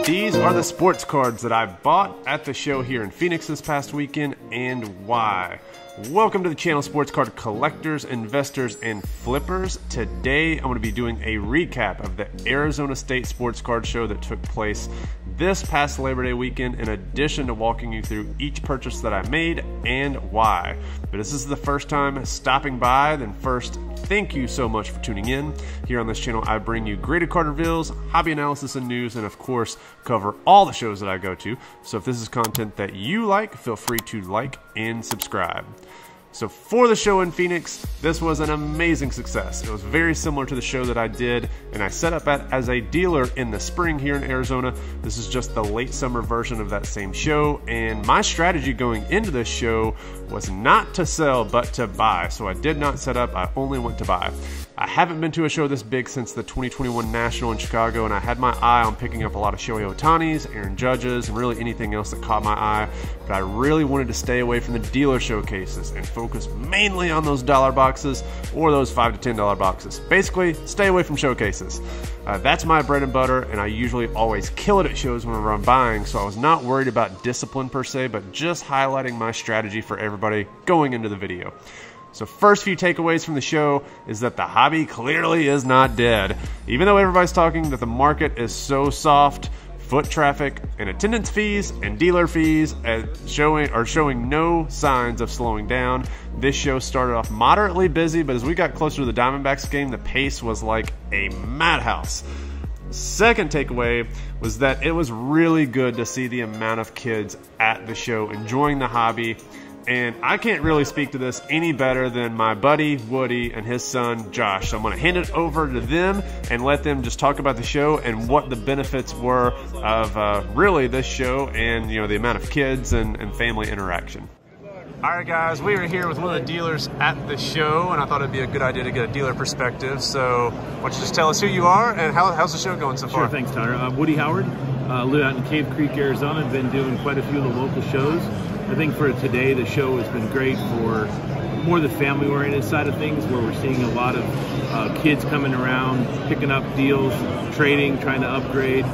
These are the sports cards that I bought at the show here in Phoenix this past weekend, and why. Welcome to the channel, Sports Card Collectors, Investors, and Flippers. Today I'm going to be doing a recap of the Arizona State Sports Card Show that took place this past Labor Day weekend, in addition to walking you through each purchase that I made and why. But if this is the first time stopping by, then first, thank you so much for tuning in. Here on this channel, I bring you graded card reveals, hobby analysis and news, and of course, cover all the shows that I go to. So if this is content that you like, feel free to like and subscribe. So for the show in Phoenix, this was an amazing success. It was very similar to the show that I did, and I set up as a dealer in the spring here in Arizona. This is just the late summer version of that same show, and my strategy going into this show was not to sell, but to buy. So I did not set up, I only went to buy. I haven't been to a show this big since the 2021 National in Chicago, and I had my eye on picking up a lot of Shohei Ohtanis, Aaron Judges, and really anything else that caught my eye. But I really wanted to stay away from the dealer showcases and focus mainly on those dollar boxes or those $5 to $10 boxes. Basically, stay away from showcases. That's my bread and butter, and I usually always kill it at shows whenever I'm buying, so I was not worried about discipline per se, but just highlighting my strategy for everybody going into the video. So first few takeaways from the show is that the hobby clearly is not dead. Even though everybody's talking that the market is so soft, foot traffic and attendance fees and dealer fees are showing no signs of slowing down. This show started off moderately busy, but as we got closer to the Diamondbacks game, the pace was like a madhouse. Second takeaway was that it was really good to see the amount of kids at the show enjoying the hobby. And I can't really speak to this any better than my buddy Woody and his son Josh. So I'm going to hand it over to them and let them just talk about the show and what the benefits were of really this show, and the amount of kids and family interaction. All right, guys, we are here with one of the dealers at the show, and I thought it'd be a good idea to get a dealer perspective. So why don't you just tell us who you are and how's the show going so far? Sure, thanks, Tyler. Woody Howard, live out in Cave Creek, Arizona. I've been doing quite a few of the local shows. I think for today, the show has been great for more the family-oriented side of things, where we're seeing a lot of kids coming around, picking up deals, trading, trying to upgrade,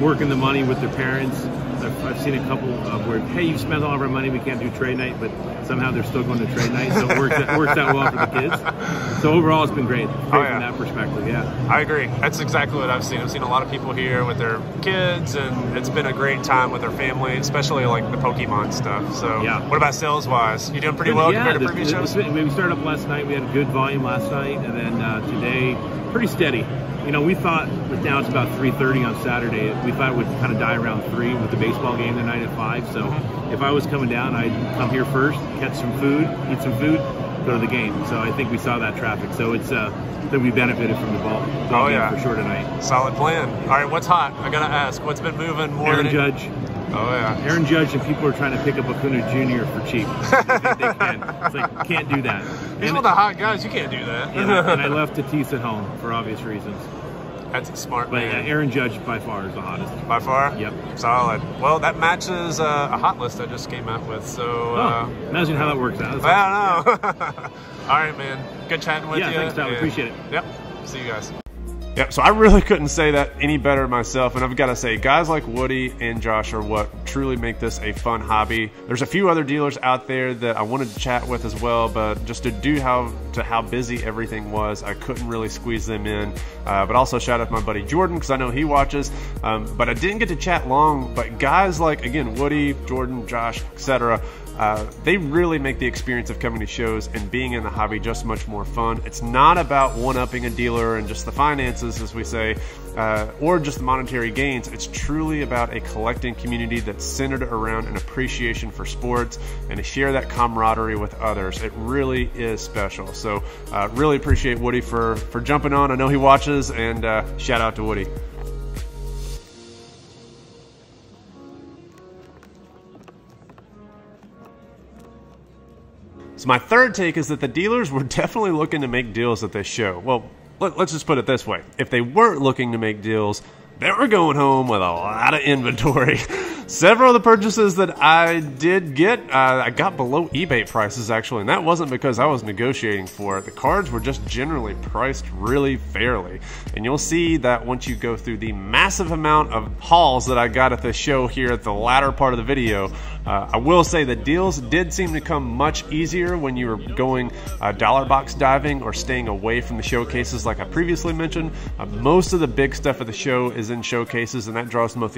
working the money with their parents. I've seen a couple where, hey, you've spent all of our money, we can't do trade night, but somehow they're still going to trade night, so it works out well for the kids. So overall, it's been great from that perspective, yeah. I agree. That's exactly what I've seen. I've seen a lot of people here with their kids, and it's been a great time with their family, especially like the Pokemon stuff. So yeah. What about sales-wise? You doing pretty well compared to previous shows? We started up last night. We had a good volume last night, and then today, pretty steady. We thought now it's about 3:30 on Saturday. We thought it would kind of die around 3 with the baseball game tonight at 5. So if I was coming down, I'd come here first, catch some food, eat some food, go to the game. So I think we saw that traffic. So it's that we benefited from the ball game for sure tonight. Solid plan. All right, what's hot? I gotta ask, what's been moving more? Aaron Judge. Oh yeah. Aaron Judge, and people are trying to pick up Acuna Jr. for cheap. They can. It's like, can't do that. He's one of the hot guys. You can't do that. And I left Tatis at home for obvious reasons. That's smart, but man. Aaron Judge by far is the hottest. By far? Yep. Solid. Well, that matches a hot list I just came out with. So imagine how that works out. I don't know. All right, man. Good chatting with you. Yeah, thanks, Tyler. Appreciate it. Yep. See you guys. Yep, so I really couldn't say that any better myself, and I've got to say, guys like Woody and Josh are what truly make this a fun hobby. There's a few other dealers out there that I wanted to chat with as well, but just to how busy everything was, I couldn't really squeeze them in. But also shout out to my buddy Jordan, because I know he watches, but I didn't get to chat long. But guys like, again, Woody, Jordan, Josh, etc., they really make the experience of coming to shows and being in the hobby just much more fun. It's not about one-upping a dealer and just the finances, as we say, or just the monetary gains. It's truly about a collecting community that's centered around an appreciation for sports and to share that camaraderie with others. It really is special. So really appreciate Woody for jumping on. I know he watches, and shout out to Woody. So my third take is that the dealers were definitely looking to make deals at this show. Well, let's just put it this way. If they weren't looking to make deals, they were going home with a lot of inventory. several of the purchases that I did get, I got below eBay prices actually, and that wasn't because I was negotiating for it. The cards were just generally priced really fairly. And you'll see that once you go through the massive amount of hauls that I got at the show here at the latter part of the video. I will say the deals did seem to come much easier when you were going dollar box diving or staying away from the showcases like I previously mentioned. Most of the big stuff at the show is in showcases, and that draws most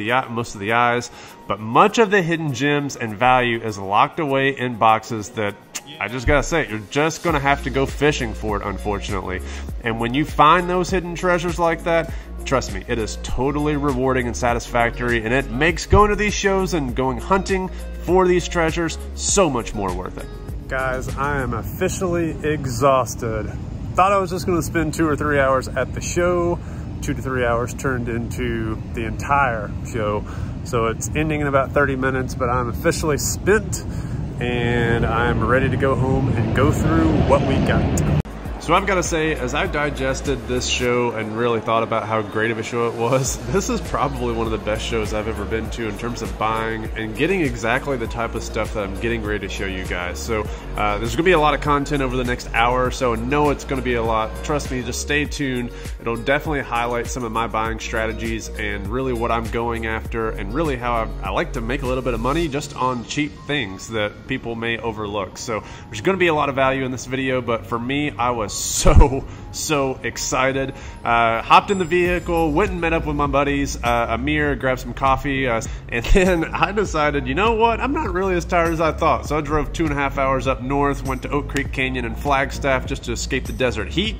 of the eyes. But much of the hidden gems and value is locked away in boxes that I just gotta say, you're just gonna have to go fishing for it, unfortunately. And when you find those hidden treasures like that, trust me, it is totally rewarding and satisfactory, and it makes going to these shows and going hunting for these treasures so much more worth it. Guys, I am officially exhausted. Thought I was just gonna spend 2 or 3 hours at the show. 2 to 3 hours turned into the entire show. So it's ending in about 30 minutes, but I'm officially spent and I'm ready to go home and go through what we got. So I've got to say, as I digested this show and really thought about how great of a show it was, this is probably one of the best shows I've ever been to in terms of buying and getting exactly the type of stuff that I'm getting ready to show you guys. So there's going to be a lot of content over the next hour or so, and know it's going to be a lot. Trust me, just stay tuned. It'll definitely highlight some of my buying strategies and really what I'm going after, and really how I like to make a little bit of money just on cheap things that people may overlook. So there's going to be a lot of value in this video, but for me, I was so excited. Hopped in the vehicle, went and met up with my buddies, Amir, grabbed some coffee, and then I decided, you know what, I'm not really as tired as I thought. So I drove 2.5 hours up north, went to Oak Creek Canyon and Flagstaff just to escape the desert heat,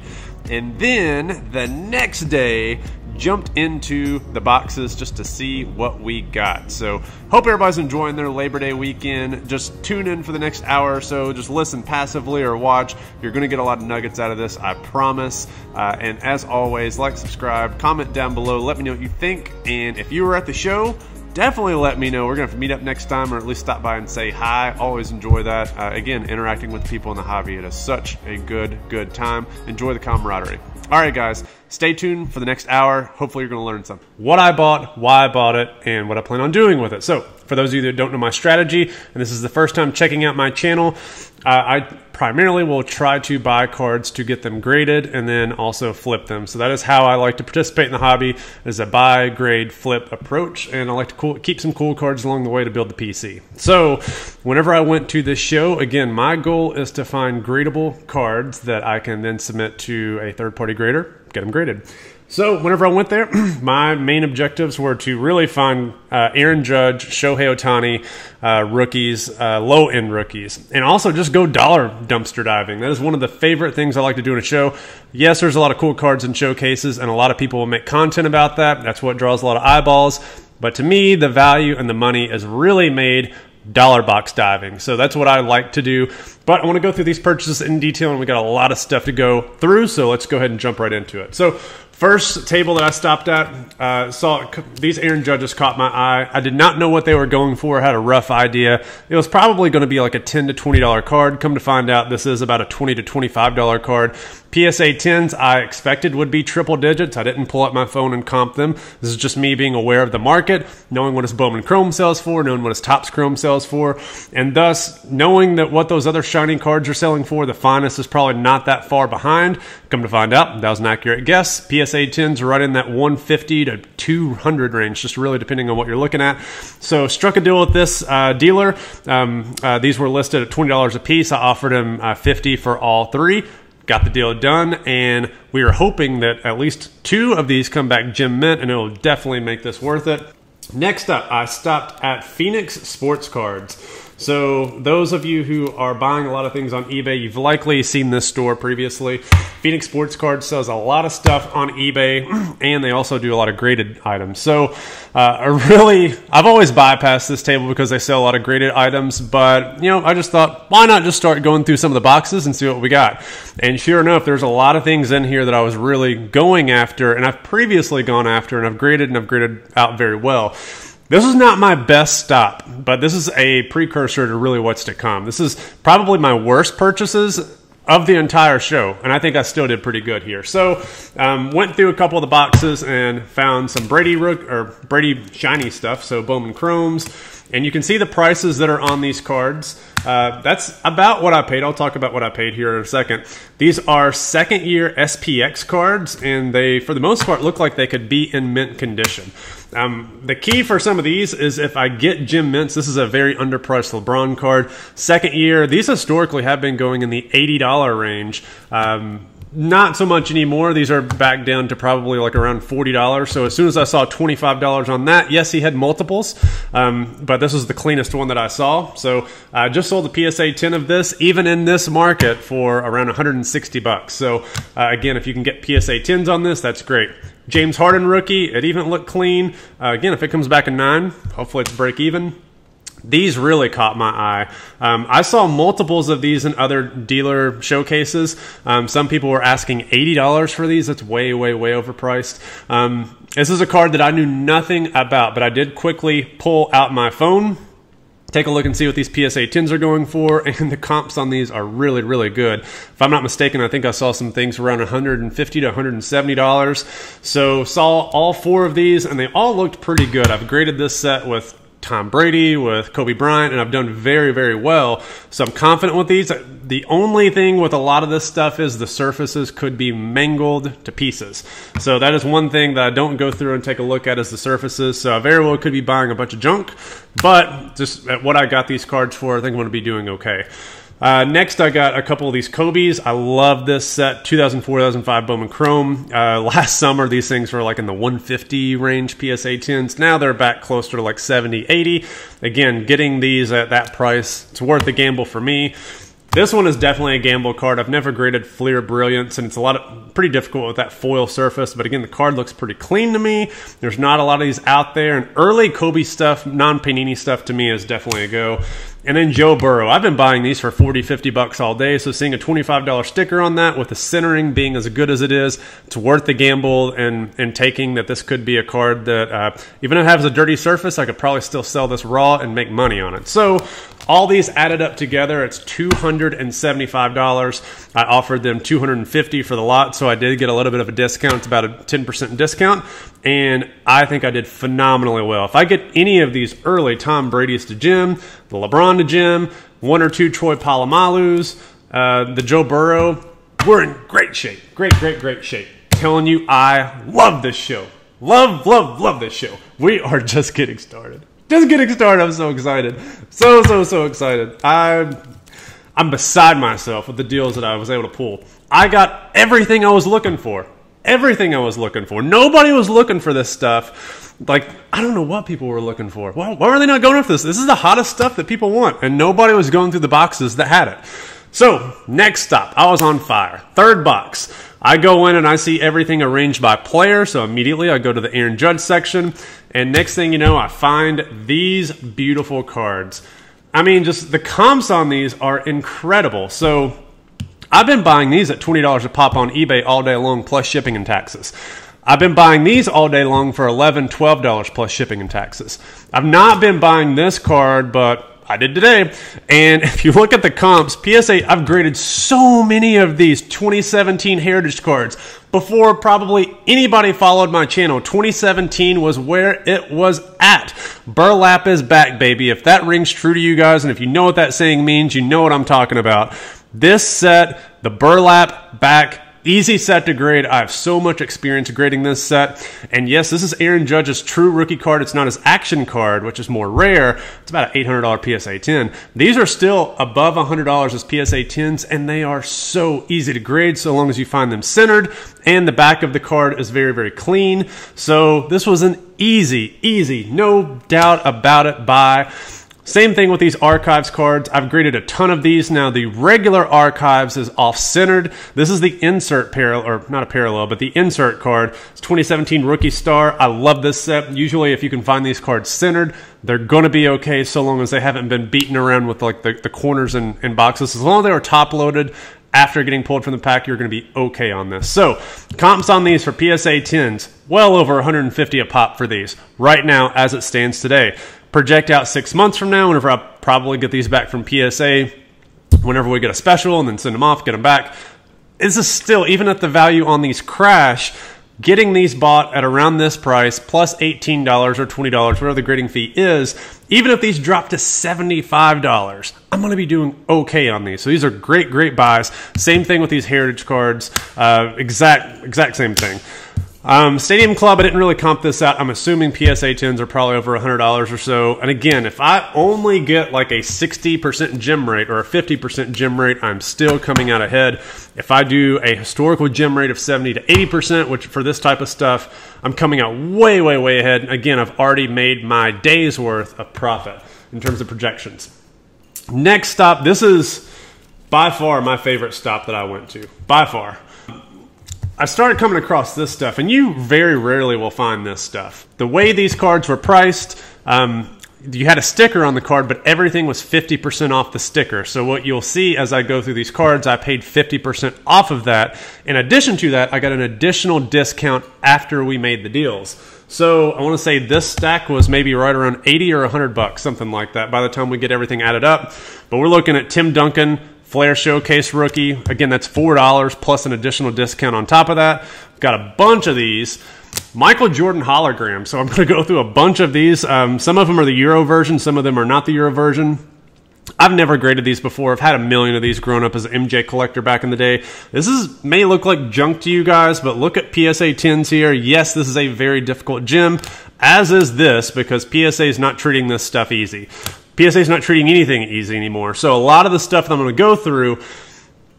and then the next day jumped into the boxes just to see what we got. So hope everybody's enjoying their Labor Day weekend. Just tune in for the next hour or so. Just listen passively or watch. You're going to get a lot of nuggets out of this, I promise. And as always, like, subscribe, comment down below. Let me know what you think. And if you were at the show, definitely let me know. We're going to have to meet up next time, or at least stop by and say hi. Always enjoy that. Again, interacting with people in the hobby. It is such a good time. Enjoy the camaraderie. All right, guys, stay tuned for the next hour. Hopefully you're going to learn something. What I bought, why I bought it, and what I plan on doing with it. So for those of you that don't know my strategy, and this is the first time checking out my channel, I primarily will try to buy cards to get them graded and then also flip them. So that is how I like to participate in the hobby, is a buy, grade, flip approach. And I like to keep some cool cards along the way to build the PC. So whenever I went to this show, again, my goal is to find gradable cards that I can then submit to a third-party grader, get them graded. So whenever I went there, my main objectives were to really find Aaron Judge, Shohei Ohtani, rookies, low-end rookies, and also just go dollar dumpster diving. That is one of the favorite things I like to do in a show. Yes, there's a lot of cool cards in showcases, and a lot of people will make content about that. That's what draws a lot of eyeballs. But to me, the value and the money is really made dollar box diving. So that's what I like to do. But I want to go through these purchases in detail, and we got a lot of stuff to go through. So let's go ahead and jump right into it. So first table that I stopped at, saw these Aaron Judges caught my eye. I did not know what they were going for. I had a rough idea. It was probably going to be like a $10 to $20 card. Come to find out, this is about a $20 to $25 card. PSA 10s I expected would be triple digits. I didn't pull up my phone and comp them. This is just me being aware of the market, knowing what his Bowman Chrome sells for, knowing what his Topps Chrome sells for, and thus knowing that what those other shiny cards are selling for, the finest is probably not that far behind. Come to find out, that was an accurate guess. PSA 10s are right in that 150 to 200 range, just really depending on what you're looking at. So struck a deal with this dealer. These were listed at $20 a piece. I offered him $50 for all three. Got the deal done, and we are hoping that at least 2 of these come back gem mint, and it will definitely make this worth it. Next up, I stopped at Phoenix Sports Cards. So those of you who are buying a lot of things on eBay, you've likely seen this store previously. Phoenix Sports Cards sells a lot of stuff on eBay, and they also do a lot of graded items. So I've always bypassed this table because they sell a lot of graded items, but I just thought, why not just start going through some of the boxes and see what we got? And sure enough, there's a lot of things in here that I was really going after, and I've previously gone after, and I've graded out very well. This is not my best stop, but this is a precursor to really what's to come. This is probably my worst purchases of the entire show, and I think I still did pretty good here. So went through a couple of the boxes and found some Brady shiny stuff, so Bowman Chromes, and you can see the prices that are on these cards. That's about what I paid. I'll talk about what I paid here in a second. These are second year SPX cards, and they, for the most part, look like they could be in mint condition. The key for some of these is if I get Jim Mints, this is a very underpriced LeBron card. Second year, these historically have been going in the $80 range. Not so much anymore. These are back down to probably like around $40. So as soon as I saw $25 on that, yes, he had multiples, but this is the cleanest one that I saw. So I just sold the PSA 10 of this, even in this market, for around 160 bucks. So again, if you can get PSA 10s on this, that's great. James Harden rookie, it even looked clean. Again, if it comes back a 9, hopefully it's break even. These really caught my eye. I saw multiples of these in other dealer showcases. Some people were asking $80 for these. That's way, way, way overpriced. This is a card that I knew nothing about, but I did quickly pull out my phone, take a look and see what these PSA 10s are going for, and the comps on these are really, really good. If I'm not mistaken, I think I saw some things around $150 to $170. So saw all 4 of these, and they all looked pretty good. I've graded this set with Tom Brady, with Kobe Bryant, and I've done very, very well. So I'm confident with these. The only thing with a lot of this stuff is the surfaces could be mangled to pieces. So that is one thing that I don't go through and take a look at, is the surfaces. So I very well could be buying a bunch of junk, but just at what I got these cards for, I think I'm going to be doing okay. Next, I got a couple of these Kobe's. I love this set, 2004-2005 Bowman Chrome. Last summer, these things were like in the 150 range PSA 10s. Now they're back closer to like 70, 80. Again, getting these at that price, it's worth the gamble for me. This one is definitely a gamble card. I've never graded Fleer Brilliance, and it's pretty difficult with that foil surface. But again, the card looks pretty clean to me. There's not a lot of these out there. And early Kobe stuff, non-Panini stuff, to me is definitely a go. And then Joe Burrow. I've been buying these for 40, 50 bucks all day. So seeing a $25 sticker on that with the centering being as good as it is, it's worth the gamble and taking that this could be a card that, even if it has a dirty surface, I could probably still sell this raw and make money on it. So all these added up together, it's $275. I offered them $250 for the lot, so I did get a little bit of a discount. It's about a 10% discount, and I think I did phenomenally well. If I get any of these early Tom Brady's to Jim, the LeBron to Jim, 1 or 2 Troy Palomalus, the Joe Burrow, we're in great shape. Great, great, great shape. Telling you, I love this show. Love, love, love this show. We are just getting started. Just getting started. I'm so excited. So, so, so excited. I'm beside myself with the deals that I was able to pull. I got everything I was looking for. Everything I was looking for. Nobody was looking for this stuff. Like, I don't know what people were looking for. Why were they not going after this? This is the hottest stuff that people want, and nobody was going through the boxes that had it. So, next stop. I was on fire. Third box. I go in and I see everything arranged by player, so immediately I go to the Aaron Judge section, and next thing you know, I find these beautiful cards. I mean, just the comps on these are incredible. So I've been buying these at $20 a pop on eBay all day long, plus shipping and taxes. I've been buying these all day long for $11, $12 plus shipping and taxes. I've not been buying this card, but I did today. And if you look at the comps, PSA, I've graded so many of these 2017 Heritage cards before probably anybody followed my channel. 2017 was where it was at. Burlap is back, baby. If that rings true to you guys, and if you know what that saying means, you know what I'm talking about. This set, the burlap back, easy set to grade. I have so much experience grading this set. And yes, this is Aaron Judge's true rookie card. It's not his action card, which is more rare. It's about an $800 PSA 10. These are still above $100 as PSA 10s, and they are so easy to grade so long as you find them centered. And the back of the card is very, very clean. So this was an easy, no doubt about it, buy. Same thing with these Archives cards. I've graded a ton of these. Now, the regular Archives is off-centered. This is the insert parallel, or not a parallel, but the insert card. It's 2017 Rookie Star. I love this set. Usually, if you can find these cards centered, they're going to be okay so long as they haven't been beaten around with like the corners and boxes. As long as they were top-loaded after getting pulled from the pack, you're going to be okay on this. So, comps on these for PSA 10s, well over 150 a pop for these right now as it stands today. Project out 6 months from now, whenever I probably get these back from PSA, whenever we get a special and then send them off, get them back. This is still, even at the value on these crash, getting these bought at around this price plus $18 or $20, whatever the grading fee is, even if these drop to $75, I'm going to be doing okay on these. So these are great, great buys. Same thing with these Heritage cards. Exact same thing. Stadium Club, I didn't really comp this out. I'm assuming PSA 10s are probably over $100 or so. And again, if I only get like a 60% gem rate or a 50% gem rate, I'm still coming out ahead. If I do a historical gem rate of 70 to 80%, which for this type of stuff, I'm coming out way, way, way ahead. And again, I've already made my day's worth of profit in terms of projections. Next stop, this is by far my favorite stop that I went to, by far. I started coming across this stuff, and you very rarely will find this stuff. The way these cards were priced, you had a sticker on the card, but everything was 50% off the sticker. So what you'll see as I go through these cards, I paid 50% off of that. In addition to that, I got an additional discount after we made the deals. So I want to say this stack was maybe right around 80 or 100 bucks, something like that, by the time we get everything added up. But we're looking at Tim Duncan, Flair Showcase Rookie. Again, that's $4 plus an additional discount on top of that. Got a bunch of these. Michael Jordan Hologram. So I'm going to go through a bunch of these. Some of them are the Euro version. Some of them are not the Euro version. I've never graded these before. I've had a million of these growing up as an MJ collector back in the day. This may look like junk to you guys, but look at PSA 10s here. Yes, this is a very difficult gem, as is this, because PSA is not treating this stuff easy. PSA is not treating anything easy anymore. So a lot of the stuff that I'm going to go through,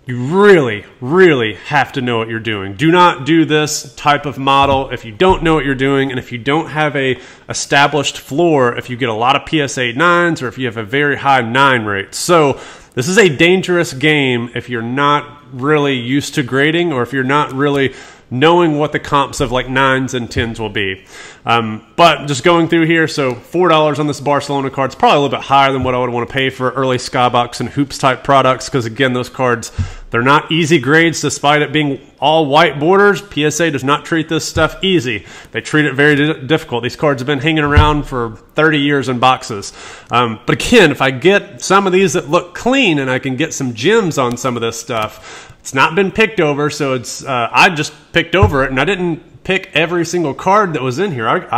you really, really have to know what you're doing. Do not do this type of model if you don't know what you're doing, and if you don't have a established floor, if you get a lot of PSA 9s or if you have a very high 9 rate. So this is a dangerous game if you're not really used to grading, or if you're not really knowing what the comps of like 9s and 10s will be. But just going through here, so $4 on this Barcelona card is probably a little bit higher than what I would want to pay for early Skybox and Hoops type products, because again, those cards, they're not easy grades despite it being all white borders. PSA does not treat this stuff easy. They treat it very difficult. These cards have been hanging around for 30 years in boxes. But again, if I get some of these that look clean and I can get some gems on some of this stuff, it's not been picked over, so it's I just picked over it, and I didn't pick every single card that was in here.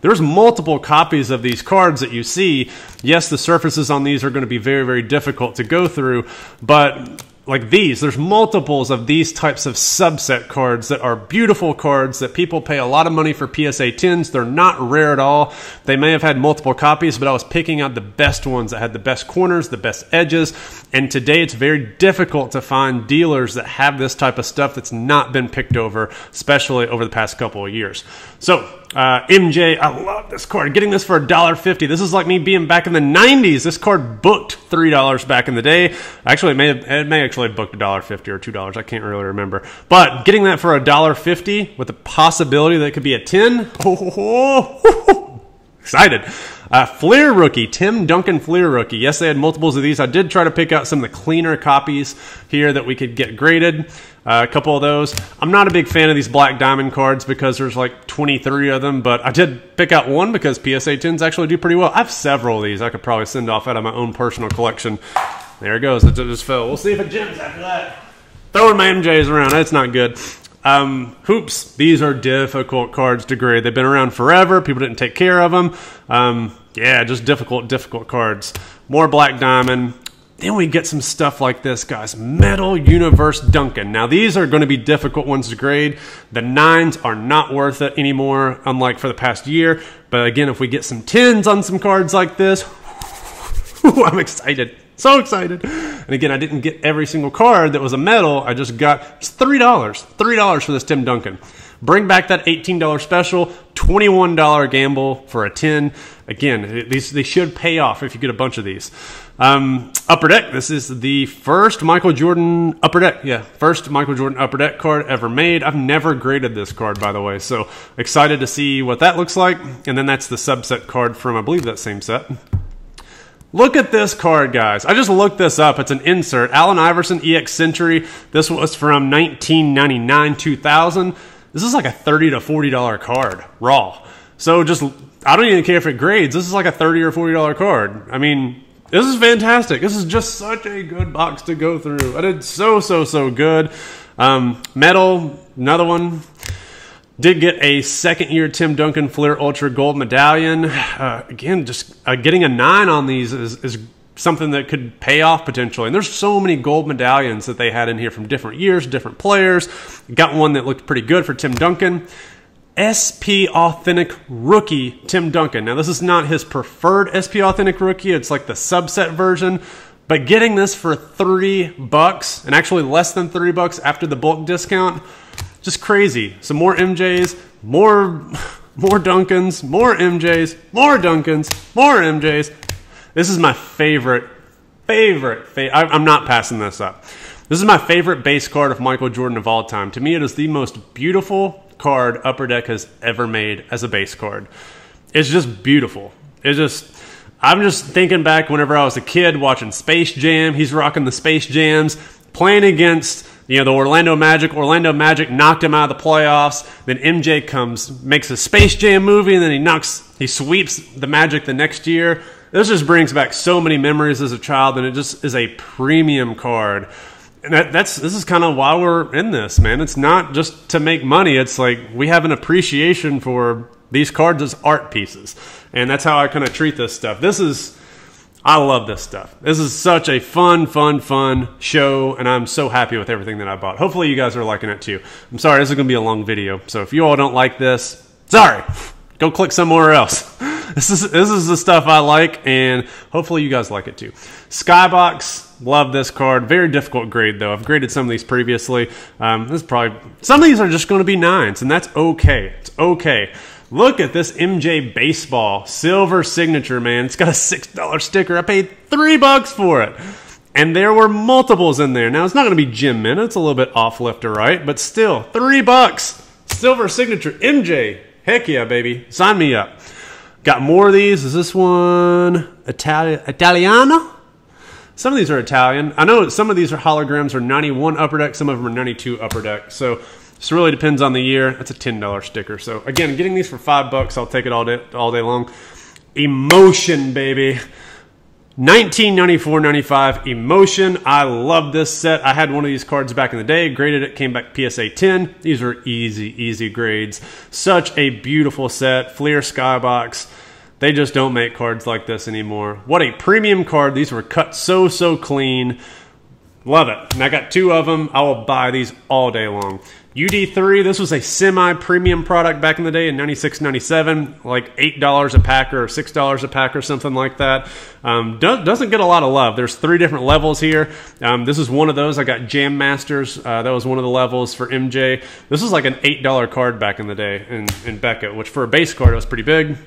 There's multiple copies of these cards that you see. Yes, the surfaces on these are going to be very, very difficult to go through, but like these, there's multiples of these types of subset cards that are beautiful cards that people pay a lot of money for PSA 10s. They're not rare at all. They may have had multiple copies, but I was picking out the best ones that had the best corners, the best edges, and today it's very difficult to find dealers that have this type of stuff that's not been picked over, especially over the past couple of years. So MJ, I love this card. Getting this for $1.50. This is like me being back in the 90s. This card booked $3 back in the day. Actually, it may actually have booked $1.50 or $2. I can't really remember. But getting that for $1.50 with the possibility that it could be a 10. Excited. Fleer Rookie, Tim Duncan Fleer Rookie. Yes, they had multiples of these. I did try to pick out some of the cleaner copies here that we could get graded. A couple of those. I'm not a big fan of these black diamond cards because there's like 23 of them, but I did pick out one because PSA 10s actually do pretty well. I have several of these I could probably send off out of my own personal collection. There it goes. It just fell. We'll see if it gems after that. Throwing my MJs around. That's not good. Hoops. These are difficult cards to grade. They've been around forever. People didn't take care of them. Yeah, just difficult cards. More black diamond. Then we get some stuff like this, guys. Metal Universe Duncan. Now, these are going to be difficult ones to grade. The 9s are not worth it anymore, unlike for the past year. But again, if we get some 10s on some cards like this, I'm excited. So excited. And again, I didn't get every single card that was a metal. I just got $3. $3 for this Tim Duncan. Bring back that $18 special, $21 gamble for a 10. Again, they should pay off if you get a bunch of these. Upper Deck. This is the first Michael Jordan Upper Deck. Yeah, first Michael Jordan Upper Deck card ever made. I've never graded this card, by the way, so excited to see what that looks like. And then that's the subset card from, I believe, that same set. Look at this card, guys. I just looked this up. It's an insert. Allen Iverson EX Century. This was from 1999-2000. This is like a $30 to $40 card, raw. So just, I don't even care if it grades. This is like a $30 or $40 card. I mean, This is fantastic. This is just such a good box to go through. I did so good. Metal, another one. Did get a second-year Tim Duncan Fleer Ultra Gold Medallion. Again, just getting a 9 on these is something that could pay off potentially. And there's so many gold medallions that they had in here from different years, different players. Got one that looked pretty good for Tim Duncan. SP Authentic Rookie Tim Duncan. Now, this is not his preferred SP Authentic Rookie. It's like the subset version. But getting this for $3, and actually less than $3 after the bulk discount, just crazy. Some more MJs, more Duncans, more MJs, more Duncans, more MJs. This is my favorite. I'm not passing this up. This is my favorite base card of Michael Jordan of all time. To me, it is the most beautiful card Upper Deck has ever made as a base card. It's just beautiful. I'm just thinking back whenever I was a kid watching Space Jam. He's rocking the Space Jams, playing against the Orlando Magic. Orlando Magic knocked him out of the playoffs. Then MJ comes, makes a Space Jam movie, and then he sweeps the Magic the next year. This just brings back so many memories as a child, and it just is a premium card. And this is kind of why we're in this, man. It's not just to make money. It's like we have an appreciation for these cards as art pieces. And that's how I kind of treat this stuff. I love this stuff. This is such a fun show, and I'm so happy with everything that I bought. Hopefully you guys are liking it too. I'm sorry, this is going to be a long video. So if you all don't like this, sorry. Go click somewhere else. This is the stuff I like, and hopefully you guys like it too. Skybox, love this card. Very difficult grade though. I've graded some of these previously. Some of these are just going to be 9s, and that's okay. It's okay. Look at this MJ baseball silver signature, man. It's got a $6 sticker. I paid $3 for it, and there were multiples in there. Now it's not going to be Gem Mint. It's a little bit off left or right, but still $3. Silver signature MJ. Heck yeah, baby. Sign me up. Got more of these. Is this one Italiano? Some of these are Italian. I know some of these are holograms are 91 Upper Deck. Some of them are 92 Upper Deck. So this really depends on the year. That's a $10 sticker. So again, getting these for $5, I'll take it all day long. Emotion, baby. 1994-95 Emotion. I love this set. I had one of these cards back in the day. Graded it. Came back PSA 10. These are easy grades. Such a beautiful set. Fleer Skybox. They just don't make cards like this anymore. What a premium card. These were cut so clean. Love it. And I got 2 of them. I will buy these all day long. UD3, this was a semi-premium product back in the day in 96, 97, like $8 a pack or $6 a pack or something like that. Doesn't get a lot of love. There's 3 different levels here. This is one of those. I got Jam Masters. That was one of the levels for MJ. This was like an $8 card back in the day in Beckett, which for a base card was pretty big.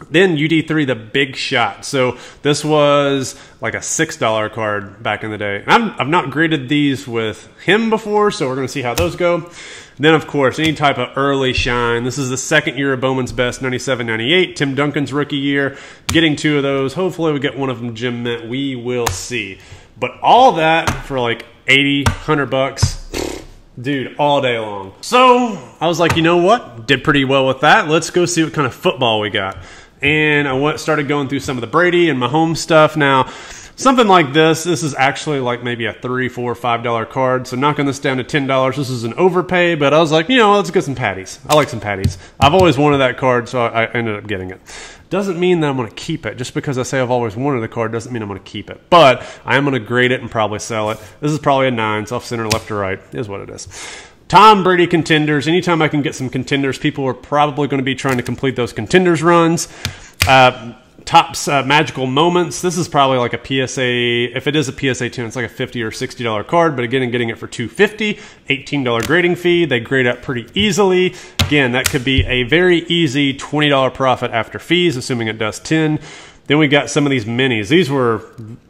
Then UD3, the Big Shot. So this was like a $6 card back in the day. I've not graded these with him before, so we're going to see how those go. Then, of course, any type of early shine. This is the second year of Bowman's Best, 97-98. Tim Duncan's rookie year. Getting 2 of those. Hopefully we get one of them Gem Mint. We will see. But all that for like $80, $100. Dude, all day long. So I was like, you know what? Did pretty well with that. Let's go see what kind of football we got. And I started going through some of the Brady and Mahomes stuff. Now, something like this is actually like maybe a $3, $4, $5 card. So knocking this down to $10, this is an overpay. But I was like, let's get some patties. I like some patties. I've always wanted that card, so I ended up getting it. Doesn't mean that I'm going to keep it. Just because I say I've always wanted the card doesn't mean I'm going to keep it. But I am going to grade it and probably sell it. This is probably a 9, so off center, left or right is what it is. Tom Brady contenders. Anytime I can get some contenders, people are probably going to be trying to complete those contenders runs. Topps Magical Moments. This is probably like a PSA. If it is a PSA 10, it's like a $50 or $60 card. But again, I'm getting it for $250. $18 grading fee. They grade up pretty easily. Again, that could be a very easy $20 profit after fees, assuming it does 10. Then we got some of these minis. These were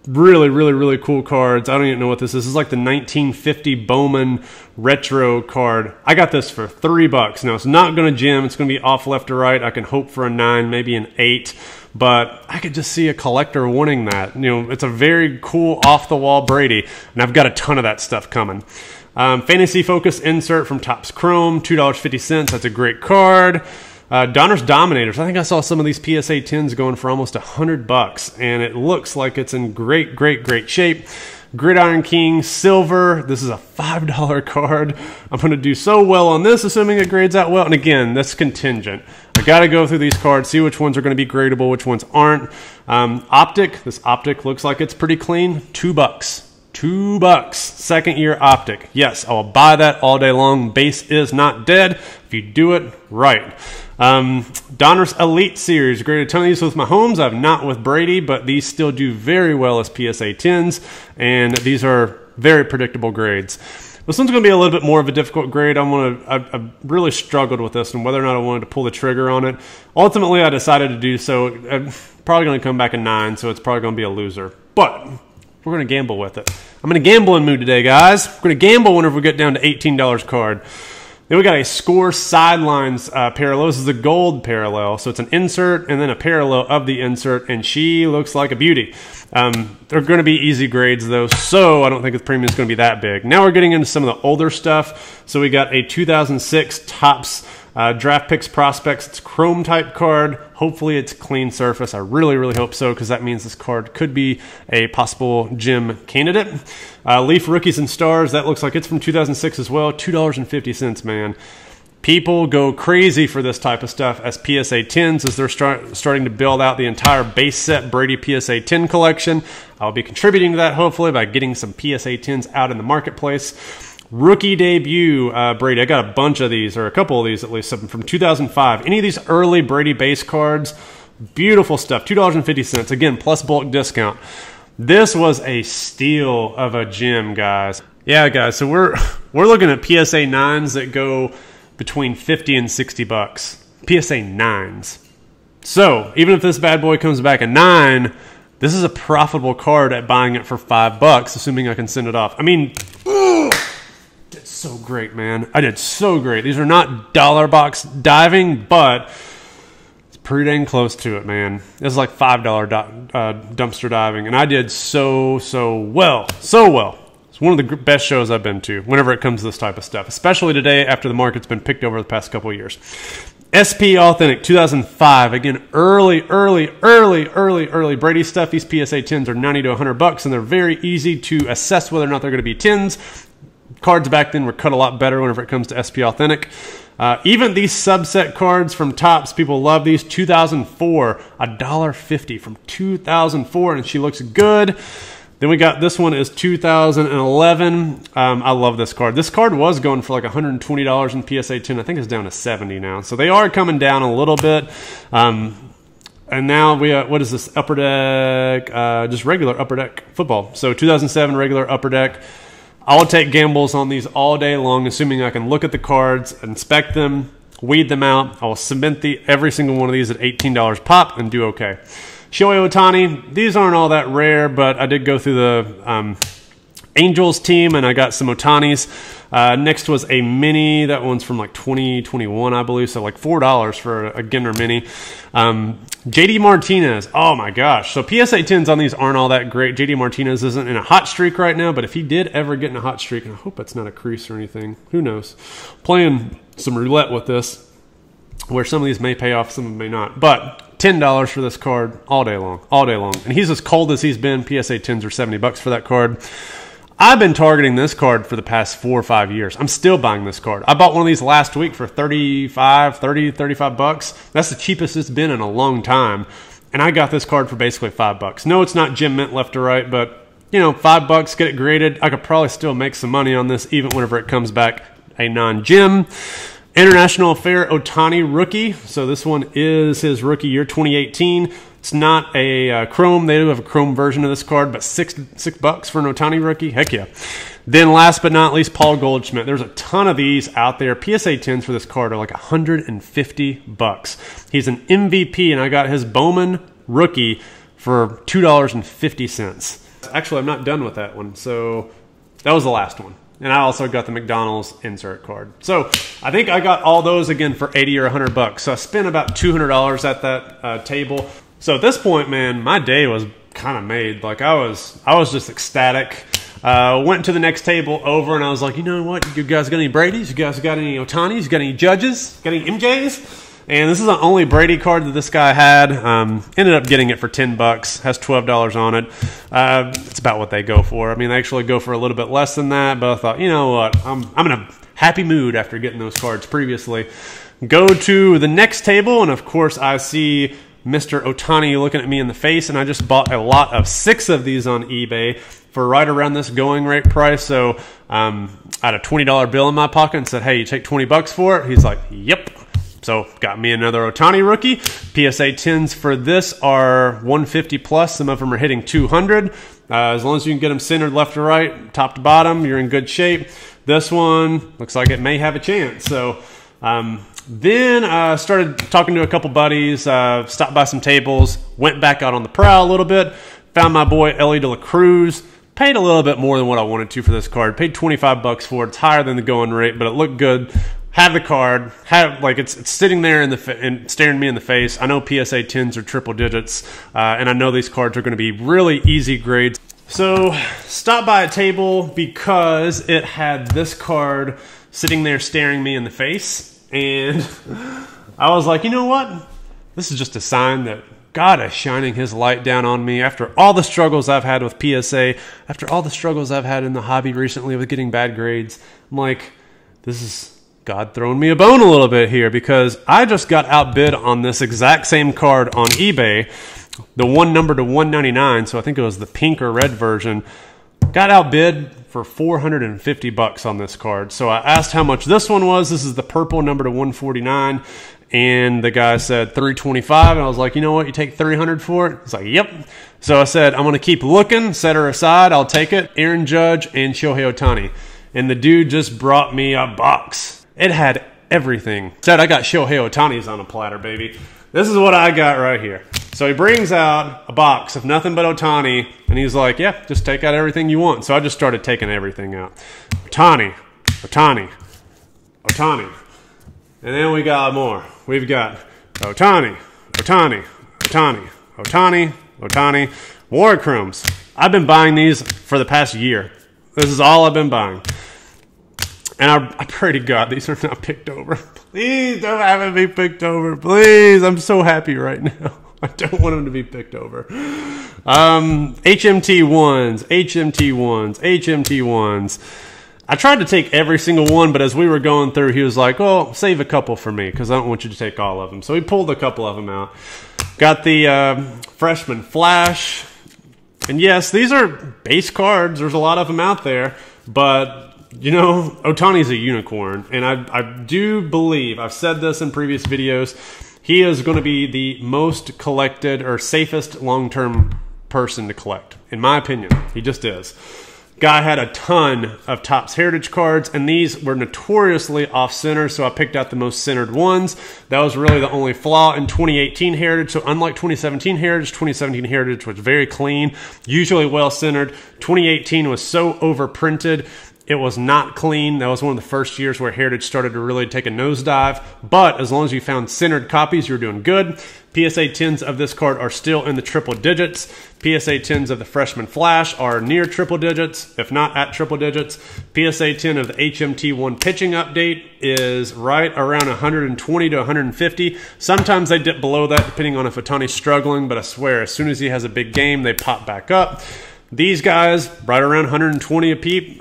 really cool cards. I don't even know what this is. This is like the 1950 Bowman retro card. I got this for $3. Now, it's not going to gem. It's going to be off left or right. I can hope for a 9, maybe an 8. But I could just see a collector wanting that. It's a very cool off-the-wall Brady. And I've got a ton of that stuff coming. Fantasy Focus insert from Topps Chrome, $2.50. That's a great card. Donruss Dominators. I think I saw some of these PSA 10s going for almost $100, and it looks like it's in great, great, great shape. Gridiron King Silver. This is a $5 card. I'm going to do so well on this, assuming it grades out well. And again, that's contingent. I got to go through these cards, see which ones are going to be gradable, which ones aren't. Optic. This Optic looks like it's pretty clean. $2. $2. Second year Optic. Yes, I will buy that all day long. Base is not dead if you do it right. Donruss Elite Series. Graded a ton of these with my homes. I've not with Brady, but these still do very well as PSA 10s, and these are very predictable grades. This one's going to be a little bit more of a difficult grade. I really struggled with this and whether or not I wanted to pull the trigger on it. Ultimately, I decided to do so. I'm probably going to come back a 9, so it's probably going to be a loser. But we're going to gamble with it. I'm in a gambling mood today, guys. We're going to gamble whenever we get down to $18 card. Then we got a Score Sidelines parallel. This is a gold parallel, so it's an insert and then a parallel of the insert, and she looks like a beauty. They're going to be easy grades, though, so I don't think the premium is going to be that big. Now we're getting into some of the older stuff. So we got a 2006 Topps Draft Picks Prospects. It's Chrome type card. Hopefully it's clean surface. I really, really hope so, because that means this card could be a possible gem candidate. Leaf Rookies and Stars. That looks like it's from 2006 as well. $2.50, man. People go crazy for this type of stuff as PSA 10s as they're starting to build out the entire base set Brady PSA 10 collection. I'll be contributing to that, hopefully, by getting some PSA 10s out in the marketplace. Rookie debut, Brady. I got a bunch of these, or a couple of these at least, from 2005. Any of these early Brady base cards, beautiful stuff. $2.50, again, plus bulk discount. This was a steal of a gem, guys. Yeah, guys, so we're looking at PSA 9s that go between $50 and $60. PSA 9s. So, even if this bad boy comes back a 9, this is a profitable card at buying it for $5, assuming I can send it off. I mean, did so great, man. I did so great. These are not dollar box diving, but it's pretty dang close to it, man. This is like $5 dumpster diving, and I did so well. So well. It's one of the best shows I've been to whenever it comes to this type of stuff, especially today after the market's been picked over the past couple of years. SP Authentic 2005. Again, early Brady stuff. These PSA 10s are $90 to $100, and they're very easy to assess whether or not they're going to be 10s. Cards back then were cut a lot better whenever it comes to SP Authentic. Even these subset cards from Topps, people love these. 2004, $1.50 from 2004, and she looks good. Then we got this one is 2011. I love this card. This card was going for like $120 in PSA 10. I think it's down to $70 now. So they are coming down a little bit. And now we what is this? Upper Deck, just regular Upper Deck football. So 2007 regular Upper Deck. I'll take gambles on these all day long, assuming I can look at the cards, inspect them, weed them out. I will submit every single one of these at $18 pop and do okay. Shohei Ohtani, these aren't all that rare, but I did go through the Angels team, and I got some Ohtanis. Next was a mini. That one's from like 2021, I believe, so like $4 for a Gender mini. JD Martinez, oh my gosh. So PSA 10s on these aren't all that great. JD Martinez isn't in a hot streak right now, but if he did ever get in a hot streak, and I hope it's not a crease or anything, who knows. Playing some roulette with this, where some of these may pay off, some of them may not. But $10 for this card all day long, all day long. And he's as cold as he's been. PSA 10s are $70 for that card. I've been targeting this card for the past 4 or 5 years. I'm still buying this card. I bought one of these last week for $35 That's the cheapest it's been in a long time. And I got this card for basically $5. No, it's not gem mint left to right, but you know, $5, get it graded. I could probably still make some money on this even whenever it comes back a non-gem. International Affair Ohtani rookie. So this one is his rookie year, 2018. It's not a Chrome. They do have a Chrome version of this card, but $6 for an Ohtani rookie. Heck yeah. Then last but not least, Paul Goldschmidt. There's a ton of these out there. PSA 10s for this card are like $150. He's an MVP, and I got his Bowman rookie for $2.50. Actually, I'm not done with that one. So that was the last one. And I also got the McDonald's insert card. So I think I got all those again for $80 or $100. So I spent about $200 at that table. So at this point, man, my day was kind of made. Like I was just ecstatic. Went to the next table over, and I was like, you know what? You guys got any Brady's? You guys got any Ohtanis? You got any Judges? Got any MJs? And this is the only Brady card that this guy had. Ended up getting it for $10. Has $12 on it. It's about what they go for. I mean, they actually go for a little bit less than that, but I thought, you know what? I'm in a happy mood after getting those cards previously. Go to the next table, and of course I see Mr. Ohtani looking at me in the face, and I just bought a lot of 6 of these on eBay for right around this going rate price. So I had a $20 bill in my pocket and said, hey, you take $20 for it? He's like, yep. So got me another Ohtani rookie. PSA 10s for this are 150 plus. Some of them are hitting 200. As long as you can get them centered left to right, top to bottom, you're in good shape. This one looks like it may have a chance. So then I started talking to a couple buddies, stopped by some tables, went back out on the prowl a little bit, found my boy Ellie De La Cruz, paid a little bit more than what I wanted to for this card, paid $25 for it. It's higher than the going rate, but it looked good. Have the card, it's sitting there and staring me in the face. I know PSA 10s are triple digits, and I know these cards are going to be really easy grades. So stopped by a table because it had this card sitting there staring me in the face. And I was like, you know what? This is just a sign that God is shining his light down on me after all the struggles I've had with PSA, after all the struggles I've had in the hobby recently with getting bad grades. I'm like, this is God throwing me a bone a little bit here, because I just got outbid on this exact same card on eBay, the one number to 199, so I think it was the pink or red version. Got outbid for $450 on this card. So I asked how much this one was. This is the purple number to 149, and the guy said $325, and I was like, you know what, you take $300 for it? He's like, yep. So I said, I'm going to keep looking, set her aside, I'll take it. Aaron Judge and Shohei Ohtani. And the dude just brought me a box. It had everything. Said I got Shohei Ohtani's on a platter, baby. This is what I got right here. So he brings out a box of nothing but Ohtani, and he's like, yeah, just take out everything you want. So I just started taking everything out. Ohtani, Ohtani, Ohtani. And then we got more. We've got Ohtani, Ohtani, Ohtani, Ohtani, Ohtani, Warchromes. I've been buying these for the past year. This is all I've been buying. And I pray to God these are not picked over. Please don't have them be picked over. Please. I'm so happy right now. I don't want them to be picked over. HMT ones, HMT ones, HMT ones. I tried to take every single one, but as we were going through, he was like, oh, save a couple for me because I don't want you to take all of them. So he pulled a couple of them out. Got the Freshman Flash. And yes, these are base cards. There's a lot of them out there. But you know, Ohtani's a unicorn, and I do believe, I've said this in previous videos, he is going to be the most collected or safest long-term person to collect, in my opinion. He just is. Guy had a ton of Topps Heritage cards, and these were notoriously off-center, so I picked out the most centered ones. That was really the only flaw in 2018 Heritage. So unlike 2017 Heritage was very clean, usually well-centered. 2018 was so overprinted. It was not clean. That was one of the first years where Heritage started to really take a nosedive. But as long as you found centered copies, you're doing good. PSA 10s of this card are still in the triple digits. PSA 10s of the Freshman Flash are near triple digits, if not at triple digits. PSA 10 of the HMT1 pitching update is right around 120 to 150. Sometimes they dip below that depending on if Ohtani's struggling, but I swear as soon as he has a big game, they pop back up. These guys, right around 120 a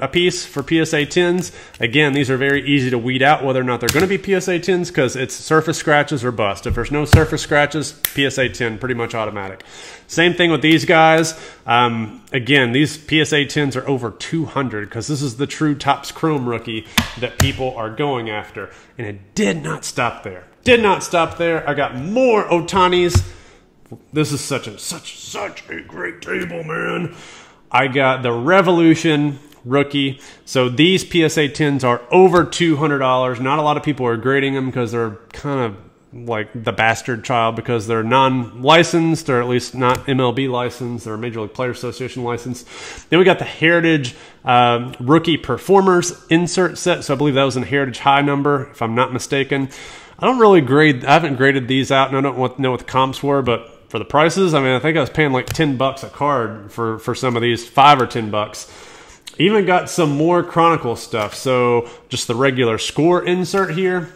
piece for PSA 10s. Again, these are very easy to weed out whether or not they're going to be PSA 10s because it's surface scratches or bust. If there's no surface scratches, PSA 10, pretty much automatic. Same thing with these guys. Again, these PSA 10s are over 200 because this is the true Topps Chrome rookie that people are going after. And it did not stop there. Did not stop there. I got more Ohtanis. This is such a great table, man. I got the Revolution rookie. So these PSA 10s are over $200. Not a lot of people are grading them because they're kind of like the bastard child because they're non-licensed or at least not MLB licensed or Major League Player Association licensed. Then we got the Heritage Rookie Performers insert set. So I believe that was in Heritage High number, if I'm not mistaken. I don't really grade, I haven't graded these out and I don't know what the comps were, but for the prices, I mean, I think I was paying like $10 a card for some of these, $5 or $10. Even got some more Chronicle stuff. So just the regular score insert here.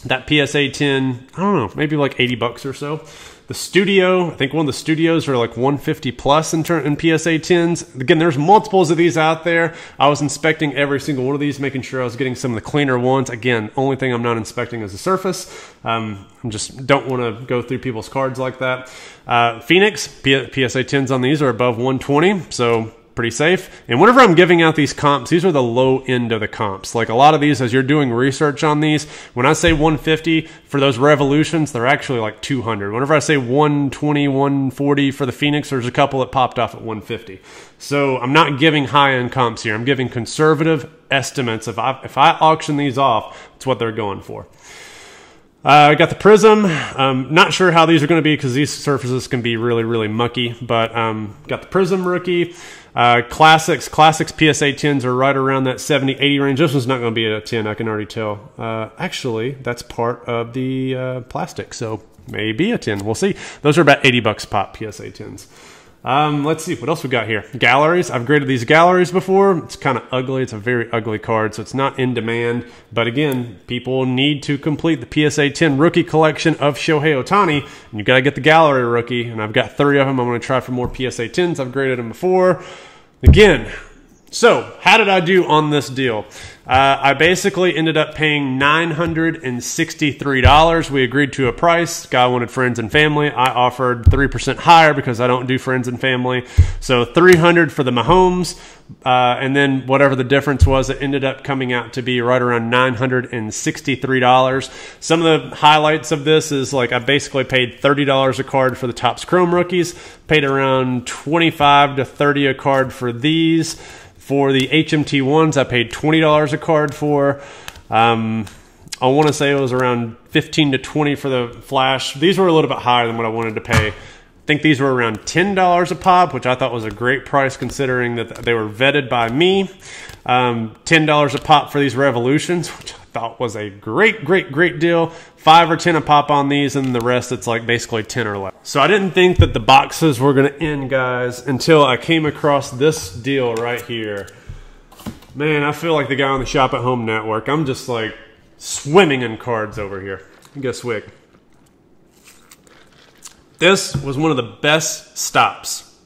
That PSA 10, I don't know, maybe like 80 bucks or so. The studio, I think one of the studios are like 150 plus in PSA 10s. Again, there's multiples of these out there. I was inspecting every single one of these, making sure I was getting some of the cleaner ones. Again, only thing I'm not inspecting is the surface. I just don't want to go through people's cards like that. Phoenix, PSA 10s on these are above 120, so pretty safe. And whenever I'm giving out these comps, these are the low end of the comps. Like a lot of these, as you're doing research on these, when I say 150 for those revolutions, they're actually like 200. Whenever I say 120, 140 for the Phoenix, there's a couple that popped off at 150. So I'm not giving high-end comps here. I'm giving conservative estimates. If I auction these off, it's what they're going for. I got the Prism. Not sure how these are going to be because these surfaces can be really, really mucky. But got the Prism rookie. Classics PSA 10s are right around that 70, 80 range. This one's not going to be a 10, I can already tell. Actually, that's part of the plastic, so maybe a 10. We'll see. Those are about 80 bucks pop, PSA 10s. Let's see what else we got here. Galleries. I've graded these galleries before. It's kind of ugly. It's a very ugly card, so it's not in demand. But again, people need to complete the PSA 10 rookie collection of Shohei Ohtani, and you got to get the gallery rookie. And I've got 3 of them. I'm going to try for more PSA 10s. I've graded them before. Again, so how did I do on this deal? I basically ended up paying $963. We agreed to a price. Guy wanted friends and family. I offered 3% higher because I don't do friends and family. So $300 for the Mahomes, and then whatever the difference was, it ended up coming out to be right around $963. Some of the highlights of this is like I basically paid $30 a card for the Topps Chrome rookies, paid around $25 to $30 a card for these. For the HMT ones, I paid $20 a card for. I want to say it was around $15 to $20 for the Flash. These were a little bit higher than what I wanted to pay. I think these were around $10 a pop, which I thought was a great price considering that they were vetted by me. $10 a pop for these Revolutions, which I thought was a great deal. 5 or 10 a pop on these, and the rest it's like basically 10 or less. So I didn't think that the boxes were going to end, guys, until I came across this deal right here. Man, I feel like the guy on the Shop at Home network. I'm just like swimming in cards over here. Get a swig. This was one of the best stops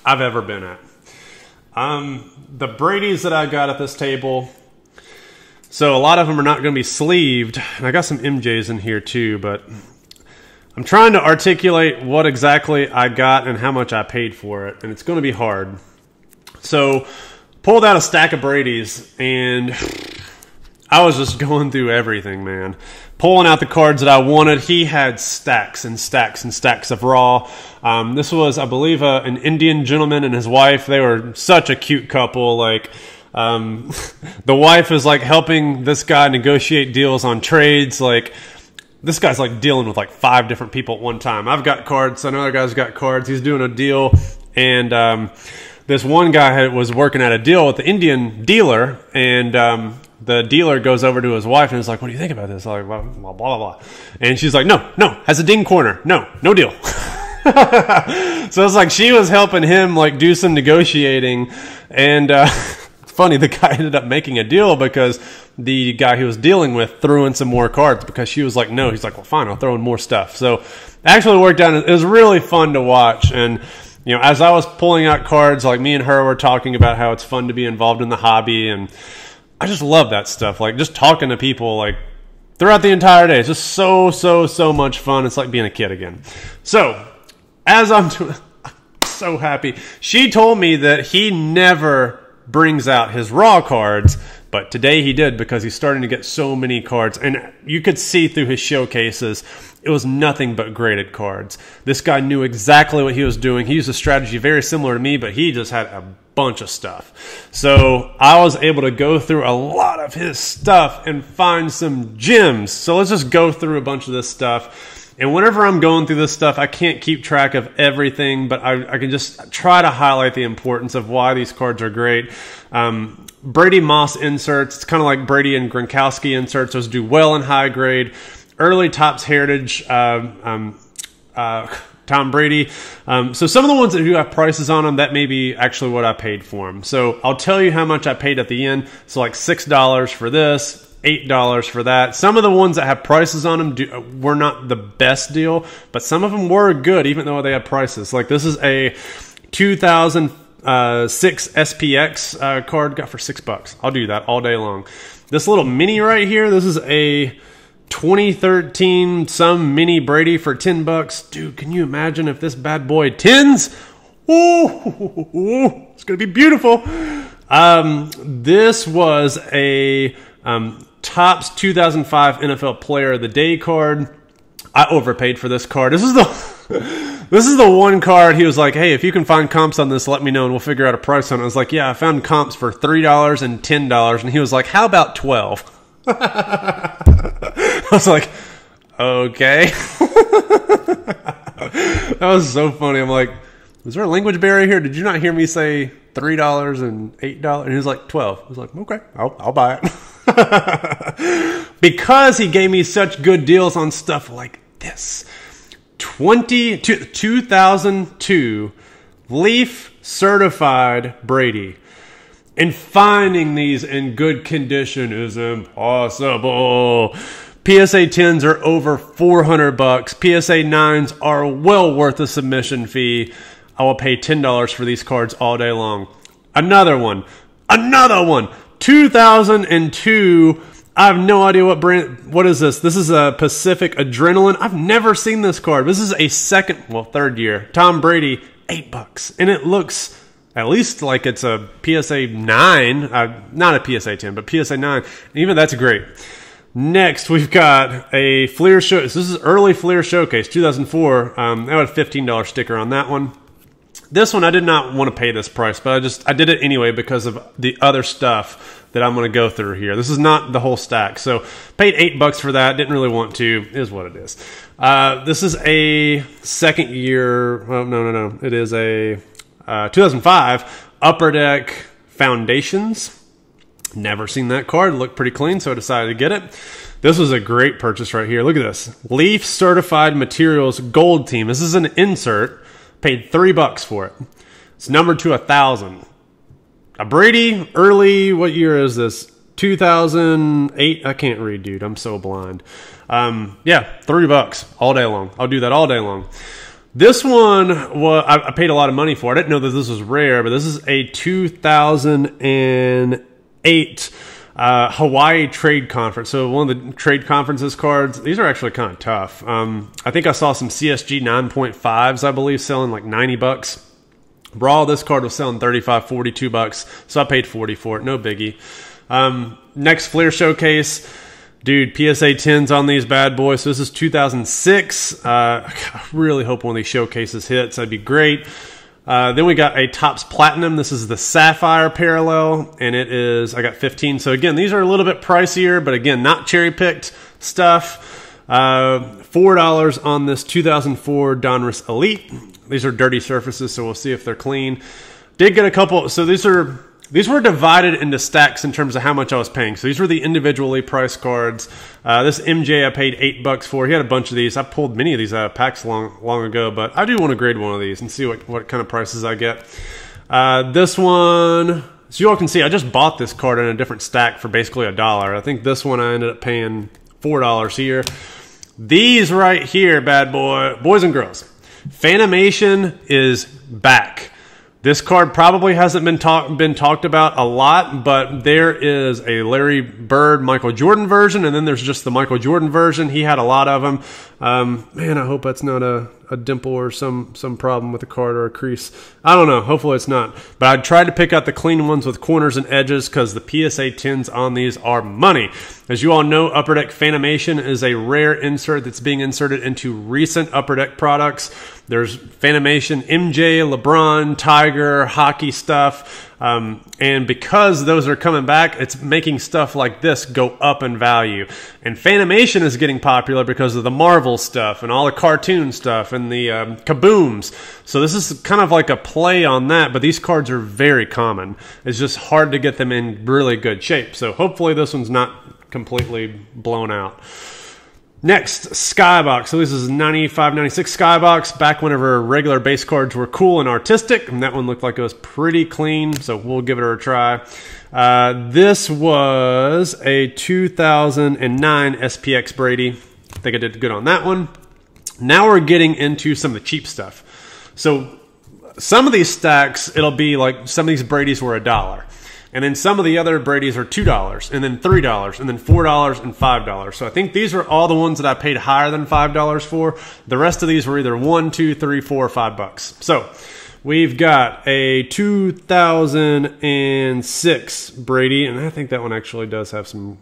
I've ever been at. The Brady's that I got at this table, so a lot of them are not going to be sleeved. And I got some MJs in here too, but I'm trying to articulate what exactly I got and how much I paid for it, and it's going to be hard. So pulled out a stack of Brady's, and I was just going through everything, man. Pulling out the cards that I wanted. He had stacks and stacks and stacks of raw. This was, I believe, an Indian gentleman and his wife. They were such a cute couple. Like, the wife is like helping this guy negotiate deals on trades. Like, this guy's like dealing with like 5 different people at one time. I've got cards. Another guy's got cards. He's doing a deal, and this one guy was working at a deal with the Indian dealer, and the dealer goes over to his wife and is like, "What do you think about this?" Like, blah, blah, blah, blah. And she's like, no, has a ding corner. No deal. So it's like she was helping him like do some negotiating, and it's funny, the guy ended up making a deal because the guy he was dealing with threw in some more cards because she was like, no. He's like, well, fine, I'll throw in more stuff. So it actually worked out. It was really fun to watch. And you know, as I was pulling out cards, like me and her were talking about how it's fun to be involved in the hobby, and I just love that stuff. Like just talking to people like throughout the entire day. It's just so much fun. It's like being a kid again. So as I'm so happy. She told me that he never brings out his raw cards, but today he did because he's starting to get so many cards. And you could see through his showcases, it was nothing but graded cards. This guy knew exactly what he was doing. He used a strategy very similar to me, but he just had a bunch of stuff. So I was able to go through a lot of his stuff and find some gems. So let's just go through a bunch of this stuff. And whenever I'm going through this stuff, I can't keep track of everything, but I can just try to highlight the importance of why these cards are great. Brady Moss inserts, it's kind of like Brady and Gronkowski inserts. Those do well in high grade. Early Topps Heritage, Tom Brady. So some of the ones that do have prices on them, that may be actually what I paid for them. So I'll tell you how much I paid at the end. So like $6 for this, $8 for that. Some of the ones that have prices on them were not the best deal, but some of them were good, even though they had prices. Like this is a 2006 SPX card, got for $6. I'll do that all day long. This little mini right here, this is a 2013 some mini Brady for $10. Dude, can you imagine if this bad boy tins? Ooh, it's gonna be beautiful. This was a Topps 2005 NFL Player of the Day card. I overpaid for this card. This is the one card he was like, hey, if you can find comps on this, let me know and we'll figure out a price on it. I was like, yeah, I found comps for $3 and $10. And he was like, how about 12? I was like, okay. That was so funny. I'm like, is there a language barrier here? Did you not hear me say $3 and $8? And he was like, 12. I was like, okay, I'll buy it. Because he gave me such good deals on stuff like this. 2002 Leaf certified Brady. And finding these in good condition is impossible. PSA 10s are over $400. PSA 9s are well worth a submission fee. I will pay $10 for these cards all day long. Another one. 2002. I have no idea what brand. What is this? This is a Pacific Adrenaline. I've never seen this card. This is a third year. Tom Brady, $8. And it looks at least like it's a PSA 9. Not a PSA 10, but PSA 9. And even that's great. Next, we've got a Fleer show. This is early Fleer Showcase, 2004. I had a $15 sticker on that one. This one, I did not want to pay this price, but I did it anyway because of the other stuff that I'm going to go through here. This is not the whole stack. So paid $8 for that. Didn't really want to. Is what it is. This is a second year. Oh, no. It is a 2005 Upper Deck Foundations. Never seen that card. Looked pretty clean, so I decided to get it. This was a great purchase right here. Look at this. Leaf Certified Materials Gold Team. This is an insert. Paid $3 for it. It's numbered to 1,000. A Brady early, what year is this? 2008. I can't read, dude. I'm so blind. Yeah, $3 all day long. I'll do that all day long. This one, I paid a lot of money for. I didn't know that this was rare, but this is a 2008 Hawaii Trade Conference. So one of the trade conferences cards. These are actually kind of tough. I think I saw some CSG 9.5s, I believe, selling like $90. Raw, this card was selling $35, $42. So I paid $40 for it. No biggie. Next Fleer Showcase. Dude, PSA 10s on these bad boys. So this is 2006. I really hope one of these showcases hits. That'd be great. Then we got a Topps Platinum. This is the Sapphire Parallel, and it is, I got 15. So again, these are a little bit pricier, but again, not cherry-picked stuff. $4 on this 2004 Donruss Elite. These are dirty surfaces, so we'll see if they're clean. Did get a couple, so these were divided into stacks in terms of how much I was paying. So these were the individually priced cards. This MJ I paid $8 for. He had a bunch of these. I pulled many of these out of packs long ago, but I do want to grade one of these and see what kind of prices I get. This one, so you all can see, I just bought this card in a different stack for basically $1. I think this one I ended up paying $4 here. These right here, bad boys and girls. Fanimation is back. This card probably hasn't been talked about a lot, but there is a Larry Bird Michael Jordan version, and then there's just the Michael Jordan version. He had a lot of them. Man, I hope that's not a dimple or some problem with a card or a crease. I don't know. Hopefully it's not. But I tried to pick out the clean ones with corners and edges because the PSA 10s on these are money. As you all know, Upper Deck Fanimation is a rare insert that's being inserted into recent Upper Deck products. There's Fanimation, MJ, LeBron, Tiger, hockey stuff. And because those are coming back, it's making stuff like this go up in value. And Fanimation is getting popular because of the Marvel stuff and all the cartoon stuff and the kabooms. So this is kind of like a play on that, but these cards are very common. It's just hard to get them in really good shape. So hopefully this one's not completely blown out. Next, Skybox. So this is 95, 96 Skybox, back whenever regular base cards were cool and artistic, and that one looked like it was pretty clean, so we'll give it a try. This was a 2009 SPX Brady. I think I did good on that one. Now we're getting into some of the cheap stuff. So some of these stacks, it'll be like some of these Bradys were $1. And then some of the other Bradys are $2, and then $3, and then $4 and $5. So I think these were all the ones that I paid higher than $5 for. The rest of these were either $1, $2, $3, $4, or $5. So we've got a 2006 Brady, and I think that one actually does have some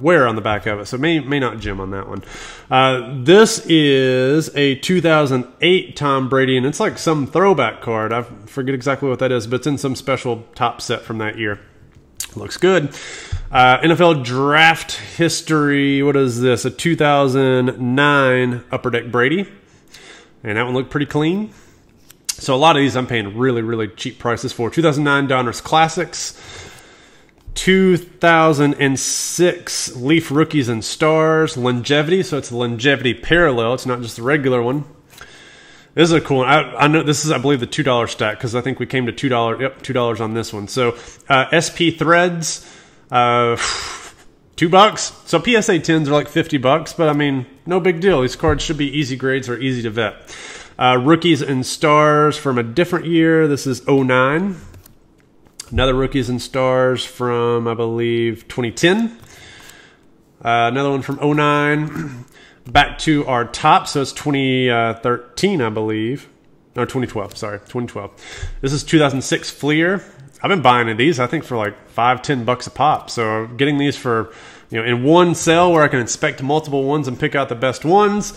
wear on the back of it, so may not gem on that one. This is a 2008 Tom Brady, and it's like some throwback card. I forget exactly what that is, but it's in some special top set from that year. Looks good. NFL Draft History, what is this? A 2009 Upper Deck Brady, and that one looked pretty clean. So a lot of these I'm paying really, really cheap prices for. 2009 Donruss Classics. 2006 Leaf Rookies and Stars Longevity, so it's a longevity parallel. It's not just the regular one. This is a cool one. I know this is, I believe, the $2 stack because I think we came to $2. Yep, $2 on this one. So SP Threads, $2. So PSA 10s are like $50, but I mean, no big deal. These cards should be easy grades or easy to vet. Rookies and Stars from a different year. This is 09. Another Rookies and Stars from, I believe, 2010. Another one from 09. Back to our top, so it's 2013, I believe. No, 2012, sorry, 2012. This is 2006 Fleer. I've been buying these, I think, for like $5, $10 a pop. So getting these for, in one sale where I can inspect multiple ones and pick out the best ones.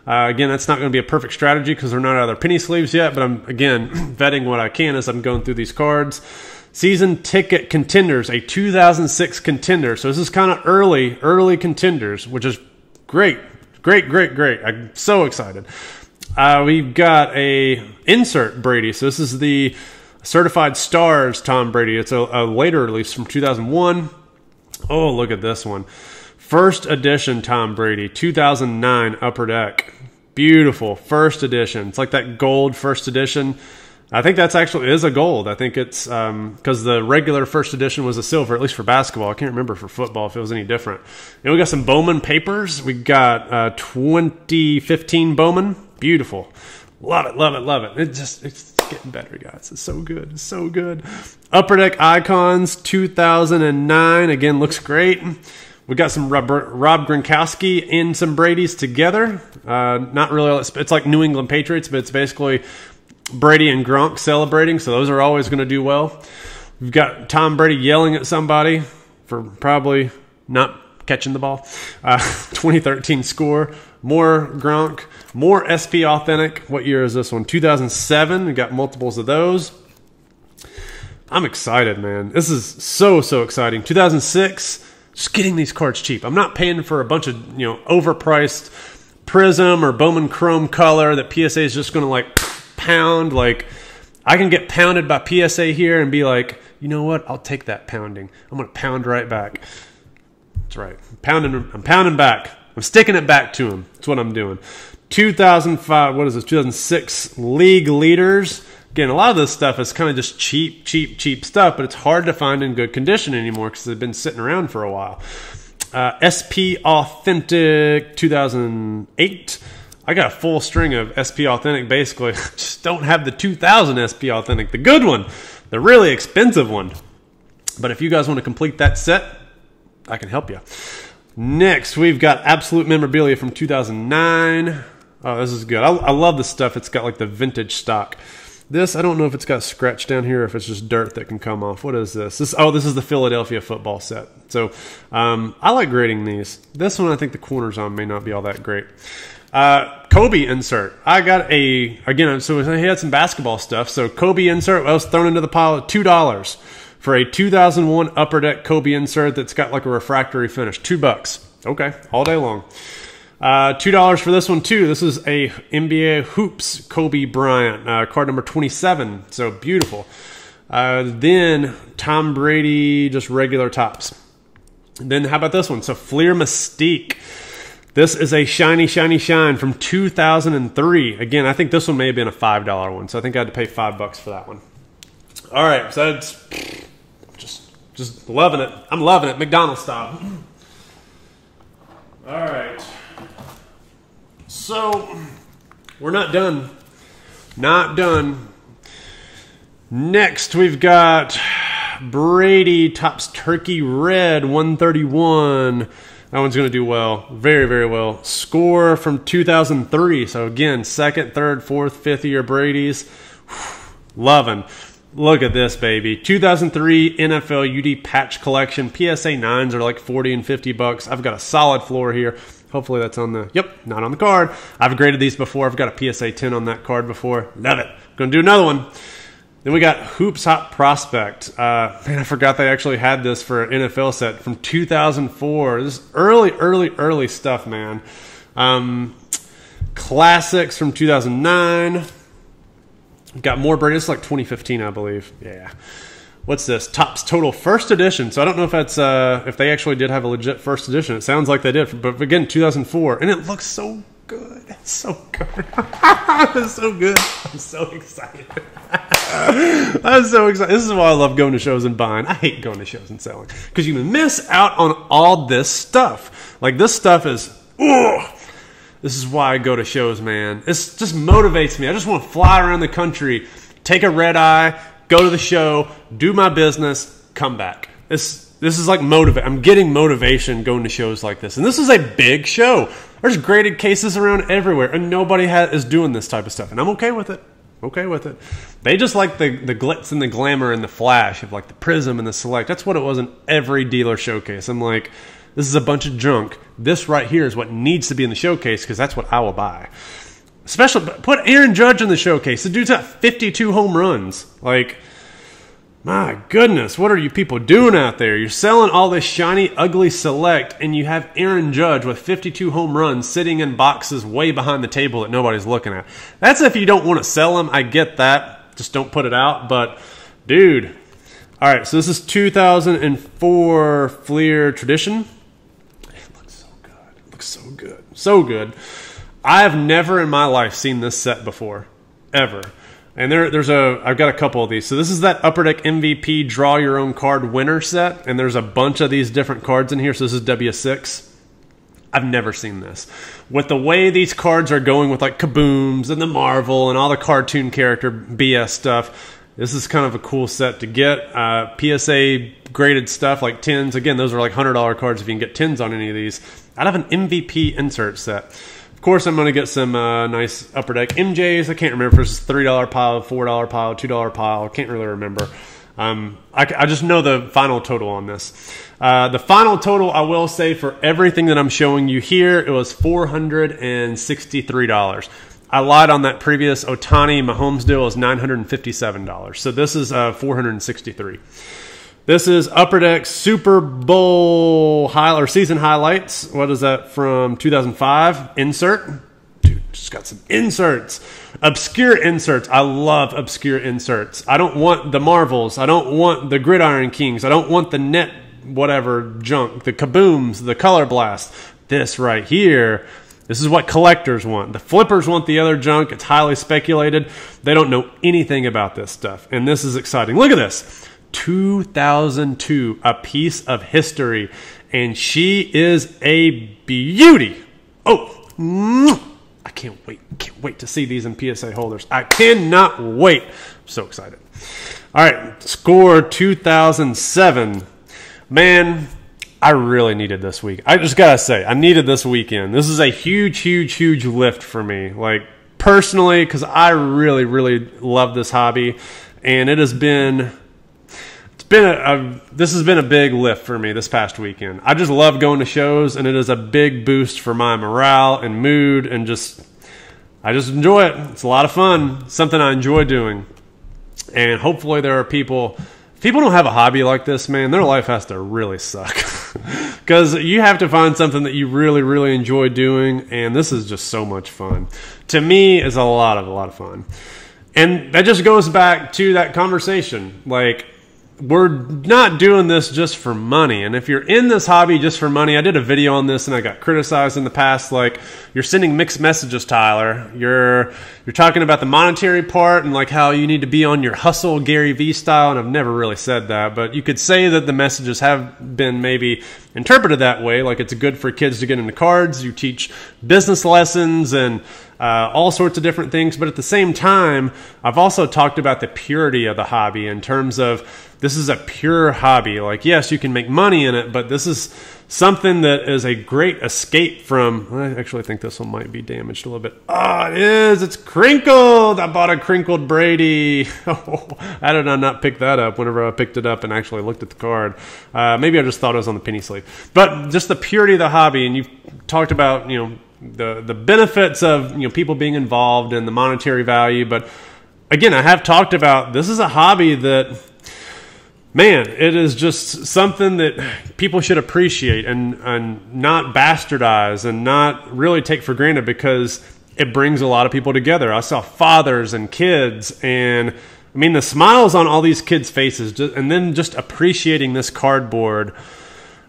Again, that's not going to be a perfect strategy because they're not out of their penny sleeves yet, but I'm, again, vetting what I can as I'm going through these cards. Season Ticket Contenders, a 2006 contender. So this is kind of early contenders, which is great. Great. I'm so excited. We've got a insert Brady. So this is the Certified Stars Tom Brady. It's a later release from 2001. Oh, look at this one. First edition Tom Brady, 2009 Upper Deck. Beautiful. First edition. It's like that gold first edition. I think that's actually is a gold. I think it's because the regular first edition was a silver, at least for basketball. I can't remember for football if it was any different. And we got some Bowman papers. We got 2015 Bowman. Beautiful. Love it. It's getting better, guys. It's so good. Upper Deck Icons 2009. Again, looks great. We got some Rob Gronkowski and some Brady's together. Not really. It's like New England Patriots, but it's basically Brady and Gronk celebrating, so those are always going to do well. We've got Tom Brady yelling at somebody for probably not catching the ball. 2013 Score. More Gronk. More SP Authentic. What year is this one? 2007. We got multiples of those. I'm excited, man. This is so exciting. 2006. Just getting these cards cheap. I'm not paying for a bunch of overpriced Prism or Bowman Chrome color that PSA is just going to like pound. Like, I can get pounded by PSA here and be like, you know what? I'll take that pounding. I'm going to pound right back. That's right. I'm pounding back. I'm sticking it back to him. That's what I'm doing. 2005, what is this? 2006 League Leaders. Again, a lot of this stuff is kind of just cheap stuff, but it's hard to find in good condition anymore because they've been sitting around for a while. SP Authentic 2008. I got a full string of SP Authentic, basically. Just don't have the 2000 SP Authentic, the good one, the really expensive one. But if you guys want to complete that set, I can help you. Next, we've got Absolute Memorabilia from 2009. Oh, this is good. I love this stuff. It's got like the vintage stock. This, I don't know if it's got scratch down here or if it's just dirt that can come off. What is this? This is the Philadelphia football set. So I like grading these. This one, I think the corners on may not be all that great. Kobe insert. I got so he had some basketball stuff. So Kobe insert, I was thrown into the pile at $2 for a 2001 Upper Deck Kobe insert that's got like a refractory finish. $2. Okay, all day long. $2 for this one too. This is a NBA Hoops Kobe Bryant, card number 27. So beautiful. Then Tom Brady, just regular tops. Then how about this one? So Fleer Mystique. This is a shiny, shiny shine from 2003. Again, I think this one may have been a $5 one, so I think I had to pay $5 for that one. All right, so that's just loving it. I'm loving it, McDonald's style. All right. So, we're not done. Not done. Next, we've got Brady Topps Turkey Red 131. That one's going to do well. Very, very well. Score from 2003. So, again, second, third, fourth, fifth year Brady's. Loving. Look at this, baby. 2003 NFL UD patch collection. PSA 9s are like 40 and 50 bucks. I've got a solid floor here. Hopefully that's on the, yep, not on the card. I've graded these before. I've got a PSA 10 on that card before. Love it. Going to do another one. Then we got Hoops Hot Prospect. Man, I forgot they actually had this for an NFL set from 2004. This is early stuff, man. Classics from 2009. Got more Brady. This is like 2015, I believe. Yeah. What's this? Topps Total First Edition. So I don't know if that's if they actually did have a legit first edition. It sounds like they did, but again, 2004, and it looks so good. It's so good. It's so good. I'm so excited. I'm so excited. This is why I love going to shows and buying. I hate going to shows and selling because you miss out on all this stuff. Like this stuff is. Ugh. This is why I go to shows, man. This just motivates me. I just want to fly around the country, take a red eye, go to the show, do my business, come back. This is like motivate. I'm getting motivation going to shows like this. And this is a big show. There's graded cases around everywhere, and nobody is doing this type of stuff. And I'm okay with it. Okay with it. They just like the glitz and the glamour and the flash of like the Prism and the Select. That's what it was in every dealer showcase. I'm like, this is a bunch of junk. This right here is what needs to be in the showcase because that's what I will buy. Especially, put Aaron Judge in the showcase. The dude's got 52 home runs. Like, my goodness, what are you people doing out there? You're selling all this shiny, ugly Select, and you have Aaron Judge with 52 home runs sitting in boxes way behind the table that nobody's looking at. That's if you don't want to sell them. I get that. Just don't put it out. But, dude. All right, so this is 2004 Fleer Tradition. So good. So good. I have never in my life seen this set before. Ever. And I've got a couple of these. So this is that Upper Deck MVP Draw Your Own Card winner set. And there's a bunch of these different cards in here. So this is W6. I've never seen this. With the way these cards are going with like Kabooms and the Marvel and all the cartoon character BS stuff, this is kind of a cool set to get. PSA graded stuff like 10s. Again, those are like $100 cards if you can get 10s on any of these. Out of an MVP insert set. Of course, I'm going to get some nice Upper Deck MJs. I can't remember if it's $3 pile, $4 pile, $2 pile. I can't really remember. I just know the final total on this. The final total, I will say, for everything that I'm showing you here, it was $463. I lied on that previous Ohtani Mahomes deal. It was $957. So this is $463. This is Upper Deck Super Bowl season highlights. What is that from 2005? Insert. Dude, just got some inserts. Obscure inserts. I love obscure inserts. I don't want the Marvels. I don't want the Gridiron Kings. I don't want the net whatever junk. The Kabooms. The Color Blast. This right here. This is what collectors want. The flippers want the other junk. It's highly speculated. They don't know anything about this stuff. And this is exciting. Look at this. 2002, a piece of history, and she is a beauty. Oh, I can't wait to see these in PSA holders. I cannot wait. I'm so excited. All right, score 2007. Man, I really needed this week. I just gotta say, I needed this weekend. This is a huge lift for me, like personally, because I really love this hobby, and it has been. This has been a big lift for me this past weekend. I just love going to shows, and it is a big boost for my morale and mood, and I just enjoy it. It's a lot of fun. Something I enjoy doing. And hopefully there are people, if people don't have a hobby like this, man, their life has to really suck. Because you have to find something that you really enjoy doing, and this is just so much fun. To me, it's a lot of fun. And that just goes back to that conversation. Like, we're not doing this just for money. And if you're in this hobby just for money, I did a video on this and I got criticized in the past, like, you're sending mixed messages, Tyler. You're talking about the monetary part and like how you need to be on your hustle Gary Vee style, and I've never really said that, but you could say that the messages have been maybe interpreted that way, like it's good for kids to get into cards. You teach business lessons and all sorts of different things, but at the same time, I've also talked about the purity of the hobby in terms of this is a pure hobby. Like, yes, you can make money in it, but this is something that is a great escape from, I actually think this one might be damaged a little bit. Oh, it is. It's crinkled. I bought a crinkled Brady. Oh, how did I not pick that up whenever I picked it up and actually looked at the card? Maybe I just thought it was on the penny sleeve. But just the purity of the hobby, and you've talked about, the benefits of, people being involved and the monetary value. But again, I have talked about this is a hobby that, man, it is just something that people should appreciate and not bastardize and not really take for granted, because it brings a lot of people together. I saw fathers and kids, and I mean the smiles on all these kids' faces, and then just appreciating this cardboard.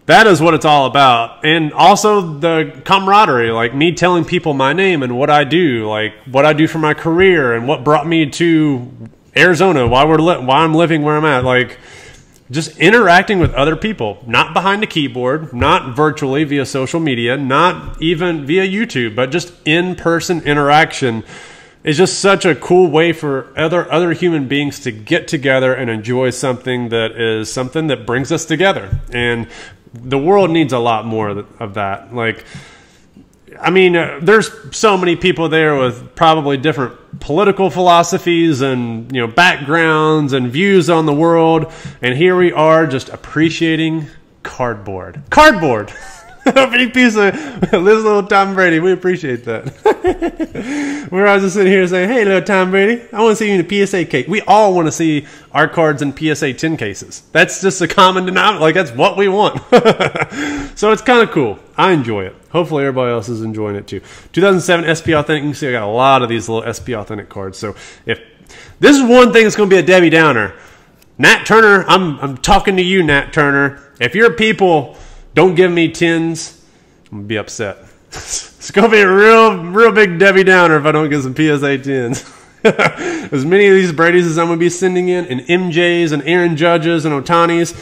That is what it's all about. And also the camaraderie, like me telling people my name and what I do, like what I do for my career and what brought me to Arizona, why I'm living where I'm at. Like, just interacting with other people, not behind a keyboard, not virtually via social media, not even via YouTube, but just in-person interaction is just such a cool way for other human beings to get together and enjoy something that brings us together. And the world needs a lot more of that. Like, I mean, there's so many people there with probably different political philosophies and, backgrounds and views on the world. And here we are just appreciating cardboard. Cardboard! A big piece of this little Tom Brady. We appreciate that. We're all just sitting here saying, hey, little Tom Brady, I want to see you in a PSA case. We all want to see our cards in PSA 10 cases. That's just a common denominator. Like, that's what we want. So it's kind of cool. I enjoy it. Hopefully everybody else is enjoying it too. 2007 SP Authentic. You can see I got a lot of these little SP Authentic cards. So if this is one thing that's going to be a Debbie Downer, Nat Turner, I'm talking to you, Nat Turner. If your people don't give me 10s, I'm going to be upset. It's going to be a real big Debbie Downer if I don't get some PSA 10s. As many of these Bradys as I'm going to be sending in, and MJs and Aaron Judges and Otanis,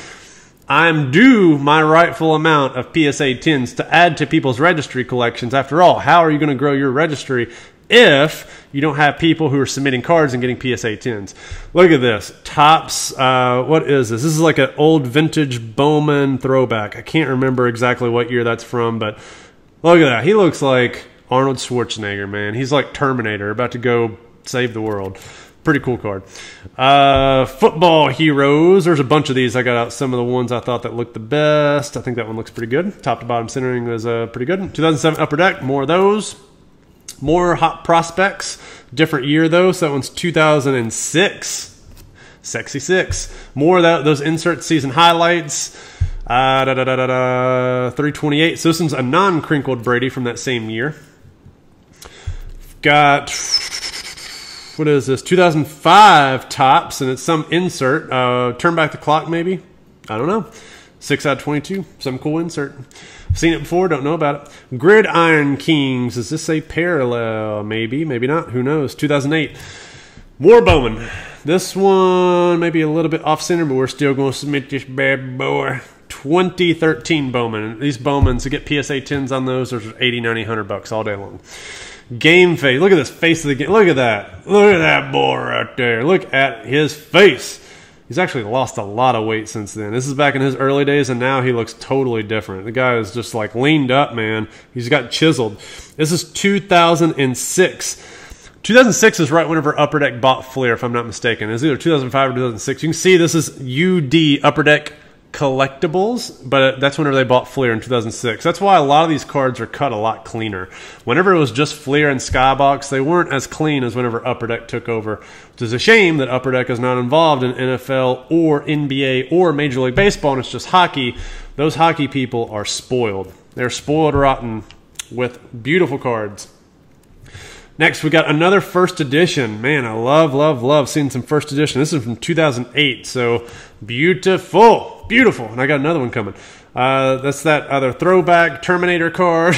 I'm due my rightful amount of PSA 10s to add to people's registry collections. After all, how are you going to grow your registry if you don't have people who are submitting cards and getting PSA 10s? Look at this. Topps, what is this? This is like an old vintage Bowman throwback. I can't remember exactly what year that's from, but look at that. He looks like Arnold Schwarzenegger, man. He's like Terminator, about to go save the world. Pretty cool card. Football Heroes. There's a bunch of these. I got out some of the ones I thought that looked the best. I think that one looks pretty good. Top to bottom centering was pretty good. 2007 Upper Deck. More of those. More Hot Prospects. Different year though. So that one's 2006. Sexy 6. More of those insert season highlights. 328. So this one's a non-crinkled Brady from that same year. Got, what is this? 2005 Topps, and it's some insert. Turn back the clock, maybe? I don't know. 6 out of 22. Some cool insert. Seen it before, don't know about it. Gridiron Kings. Is this a parallel? Maybe, maybe not. Who knows? 2008. More Bowman. This one maybe a little bit off-center, but we're still going to submit this bad boy. 2013 Bowman. These Bowmans, to get PSA 10s on those, there's 80, 90, 100 bucks all day long. Game face. Look at this face of the game. Look at that. Look at that boy right there. Look at his face. He's actually lost a lot of weight since then. This is back in his early days, and now he looks totally different. The guy is just like leaned up, man. He's got chiseled. This is 2006. 2006 is right whenever Upper Deck bought Fleer, if I'm not mistaken. It's either 2005 or 2006. You can see this is UD Upper Deck Collectibles, but that's whenever they bought Fleer in 2006. That's why a lot of these cards are cut a lot cleaner. Whenever it was just Fleer and Skybox, they weren't as clean as whenever Upper Deck took over, which is a shame that Upper Deck is not involved in NFL or NBA or Major League Baseball, and it's just hockey. Those hockey people are spoiled. They're spoiled rotten with beautiful cards. Next, we got another first edition. Man, I love seeing some first edition. This is from 2008, so beautiful. And I got another one coming. That's that other throwback Terminator card.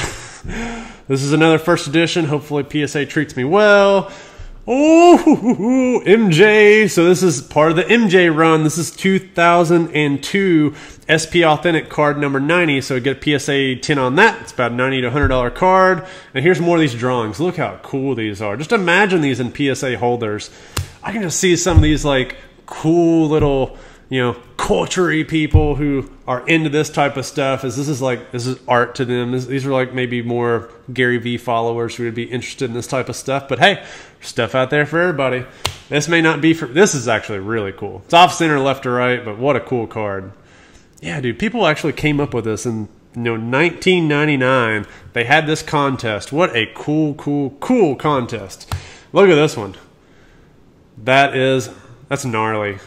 This is another first edition. Hopefully PSA treats me well. Oh, MJ. So this is part of the MJ run. This is 2002 SP Authentic card number 90. So we get a PSA 10 on that. It's about a $90 to $100 card. And here's more of these drawings. Look how cool these are. Just imagine these in PSA holders. I can just see some of these like cool little, you know, culture-y people who are into this type of stuff. This is art to them. These are like maybe more Gary V followers who would be interested in this type of stuff. But hey, stuff out there for everybody. This may not be for, this is actually really cool. It's off center, left to right, but what a cool card. Yeah, dude, people actually came up with this in 1999. They had this contest. What a cool contest. Look at this one. That's gnarly.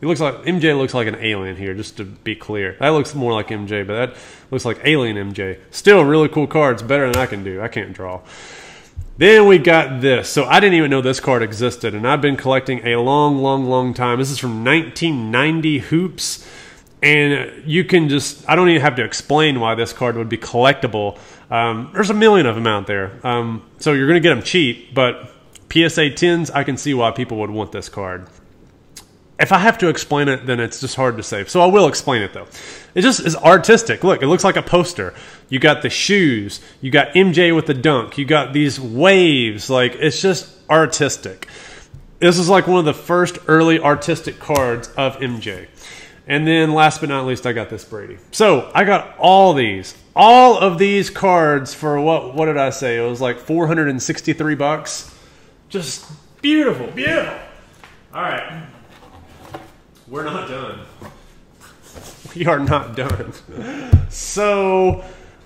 He looks like, MJ looks like an alien here, just to be clear. That looks more like MJ, but that looks like alien MJ. Still really cool cards, better than I can do. I can't draw. Then we got this. So I didn't even know this card existed, and I've been collecting a long time. This is from 1990 Hoops, and you can just, I don't even have to explain why this card would be collectible. There's a million of them out there. So you're going to get them cheap, but PSA 10s, I can see why people would want this card. If I have to explain it, then it's just hard to say. So I will explain it, though. It just is artistic. Look, it looks like a poster. You got the shoes. You got MJ with the dunk. You got these waves. Like, it's just artistic. This is like one of the first early artistic cards of MJ. And then last but not least, I got this Brady. So I got all of these cards for what did I say? It was like $463. Just beautiful. All right. We're not done. We are not done. So,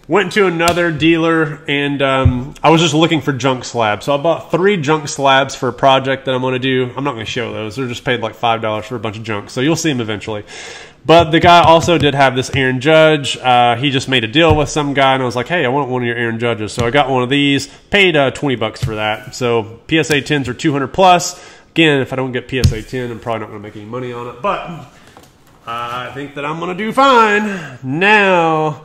went to another dealer, and I was just looking for junk slabs. So I bought 3 junk slabs for a project that I'm going to do. I'm not going to show those. They're just paid like $5 for a bunch of junk. So you'll see them eventually. But the guy also did have this Aaron Judge. He just made a deal with some guy, and I was like, hey, I want one of your Aaron Judges. So I got one of these. Paid $20 for that. So PSA 10s are 200 plus. Again, if I don't get PSA 10, I'm probably not going to make any money on it. But I think that I'm going to do fine. Now,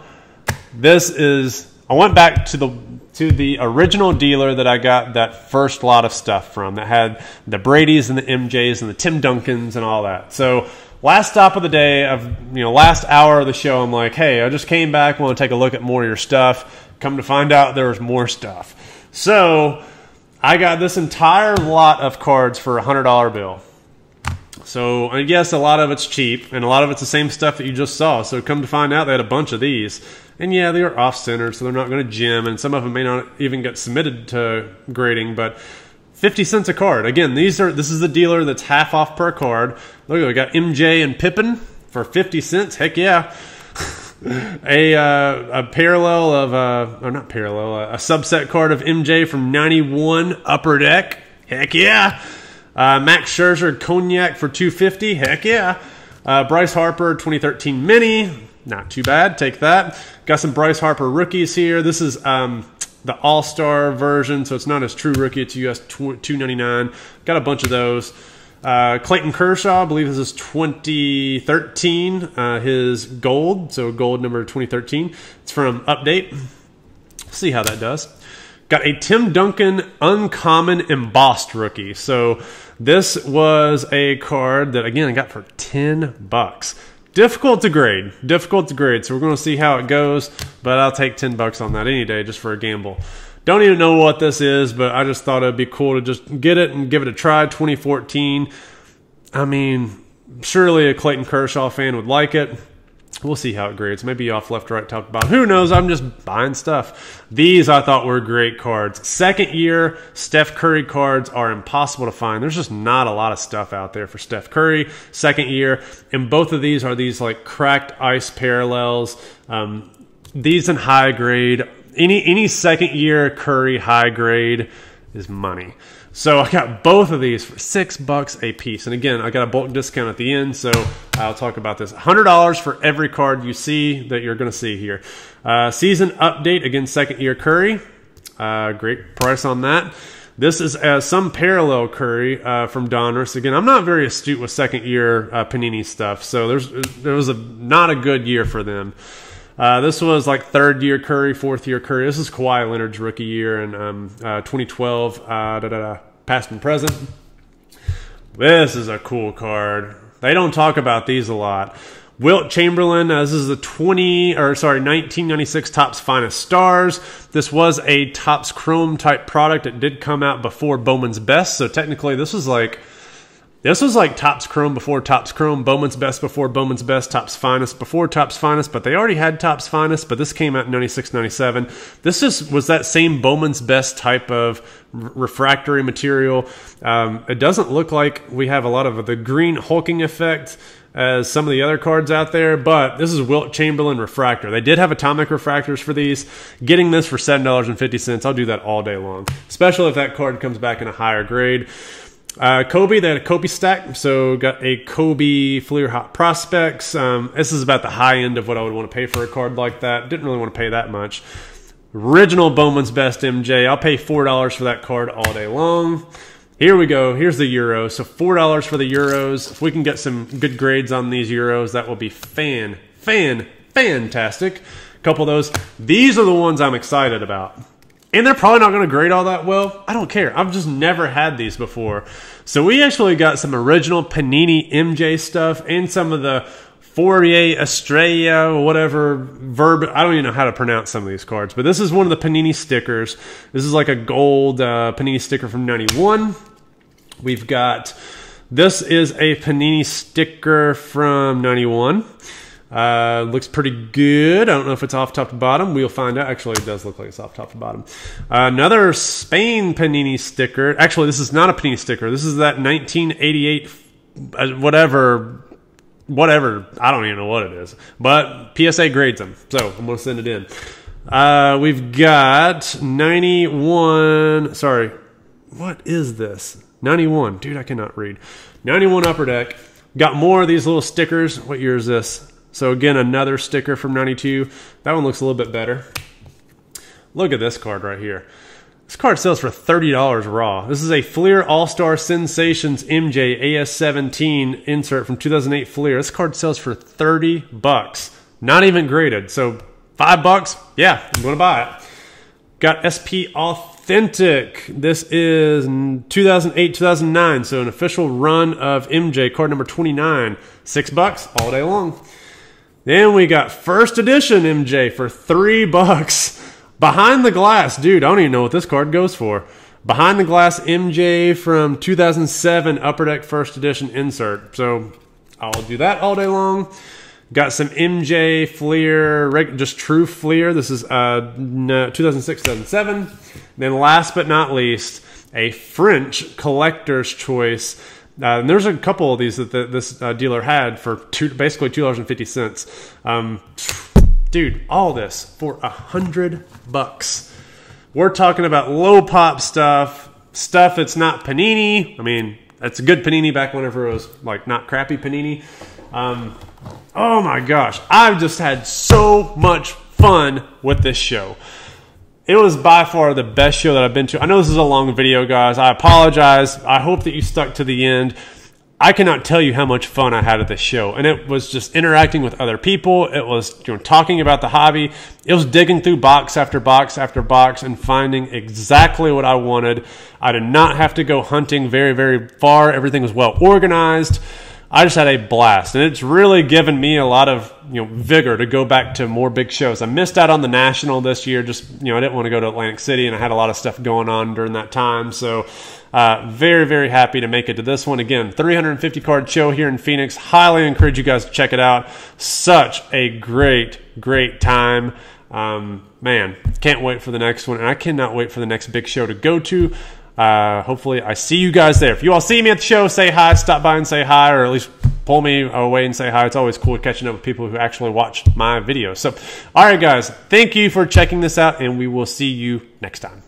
I went back to the original dealer that I got that first lot of stuff from, that had the Bradys and the MJs and the Tim Duncans and all that. So last stop of the day, last hour of the show, I'm like, hey, I just came back, want to take a look at more of your stuff. Come to find out there was more stuff. So I got this entire lot of cards for a $100 bill. So, I guess a lot of it's cheap, and a lot of it's the same stuff that you just saw. So, come to find out, they had a bunch of these. And yeah, they are off-center, so they're not going to gem, and some of them may not even get submitted to grading, but 50 cents a card. Again, this is the dealer that's half off per card. Look, we got MJ and Pippen for 50 cents. Heck yeah. A parallel of a subset card of MJ from 91 Upper Deck. Heck yeah. Max Scherzer Cognac for $250. Heck yeah. Bryce Harper 2013 Mini. Not too bad. Take that. Got some Bryce Harper rookies here. This is the All-Star version, so it's not as true rookie. It's US $299. Got a bunch of those. Clayton Kershaw, I believe this is 2013, his gold, so gold number 2013. It's from Update. See how that does. Got a Tim Duncan Uncommon Embossed rookie. So this was a card that, again, I got for $10. Difficult to grade. So we're going to see how it goes, but I'll take $10 on that any day just for a gamble. Don't even know what this is, but I just thought it'd be cool to just get it and give it a try. 2014. I mean, surely a Clayton Kershaw fan would like it. We'll see how it grades. Maybe off left, right, top, bottom. Who knows? I'm just buying stuff. These I thought were great cards. Second year Steph Curry cards are impossible to find. There's just not a lot of stuff out there for Steph Curry. Second year. And both of these are these like cracked ice parallels. These in high grade. Any second year Curry high grade is money. So I got both of these for $6 a piece. And again, I got a bulk discount at the end, so I'll talk about this. $100 for every card you see that you're going to see here. Season update, again, second year Curry. Great price on that. This is some parallel Curry from Donruss. Again, I'm not very astute with second year Panini stuff, so there was not a good year for them. This was like third year Curry, fourth year Curry. This is Kawhi Leonard's rookie year in 2012, past and present. This is a cool card. They don't talk about these a lot. Wilt Chamberlain, this is the 1996 Topps Finest Stars. This was a Topps Chrome type product. It did come out before Bowman's Best, so technically this was like Topps Chrome before Topps Chrome, Bowman's Best before Bowman's Best, Topps Finest before Topps Finest, but they already had Topps Finest, but this came out in 96, 97. This just was that same Bowman's Best type of refractory material. It doesn't look like we have a lot of the green hulking effect as some of the other cards out there, but this is Wilt Chamberlain refractor. They did have atomic refractors for these. Getting this for $7.50, I'll do that all day long, especially if that card comes back in a higher grade. Kobe, they had a Kobe stack, so got a Kobe Fleer Hot Prospects. This is about the high end of what I would want to pay for a card like that. Didn't really want to pay that much. Original Bowman's Best MJ. I'll pay $4 for that card all day long. Here we go. Here's the Euros. So $4 for the Euros. If we can get some good grades on these Euros, that will be fantastic. A couple of those. These are the ones I'm excited about. And they're probably not going to grade all that well. I don't care. I've just never had these before. So we actually got some original Panini MJ stuff and some of the Fourier, Estrella, whatever verb. I don't even know how to pronounce some of these cards. But this is one of the Panini stickers. This is like a gold Panini sticker from 91. We've got, this is a Panini sticker from 91. Looks pretty good. I don't know if it's off top to bottom. We'll find out. Actually, it does look like it's off top to bottom. Another Spain Panini sticker. Actually, this is not a Panini sticker. This is that 1988 whatever. I don't even know what it is. But PSA grades them. So I'm going to send it in. We've got 91. Sorry. What is this? 91. Dude, I cannot read. 91 Upper Deck. Got more of these little stickers. What year is this? So again, another sticker from 92. That one looks a little bit better. Look at this card right here. This card sells for $30 raw. This is a Fleer All-Star Sensations MJ AS17 insert from 2008 Fleer. This card sells for $30. Not even graded. So $5? Yeah, I'm going to buy it. Got SP Authentic. This is 2008-2009. So an official run of MJ, card number 29. $6 all day long. Then we got first edition MJ for $3. Behind the Glass. Dude, I don't even know what this card goes for. Behind the Glass MJ from 2007 Upper Deck first edition insert. So I'll do that all day long. Got some MJ Fleer, just true Fleer. This is 2006-2007. Then last but not least, a French Collector's Choice. And there's a couple of these that this dealer had for basically $2.50. Dude, all this for $100. We're talking about low pop stuff that's not Panini. I mean, it's a good Panini back whenever it was like not crappy Panini. Oh my gosh, I've just had so much fun with this show. It was by far the best show that I've been to. I know this is a long video, guys. I apologize. I hope that you stuck to the end. I cannot tell you how much fun I had at this show. And it was just interacting with other people. It was talking about the hobby. It was digging through box after box after box and finding exactly what I wanted. I did not have to go hunting very, very far. Everything was well organized. I just had a blast, and it's really given me a lot of vigor to go back to more big shows. I missed out on the National this year. Just I didn't want to go to Atlantic City, and I had a lot of stuff going on during that time. So very, very happy to make it to this one. Again, 350 card show here in Phoenix. Highly encourage you guys to check it out. Such a great, great time. Man, can't wait for the next one, and I cannot wait for the next big show to go to. Hopefully I see you guys there. If you all see me at the show, say hi, stop by and say hi, or at least pull me away and say hi. It's always cool catching up with people who actually watch my videos. So, all right, guys, thank you for checking this out, and we will see you next time.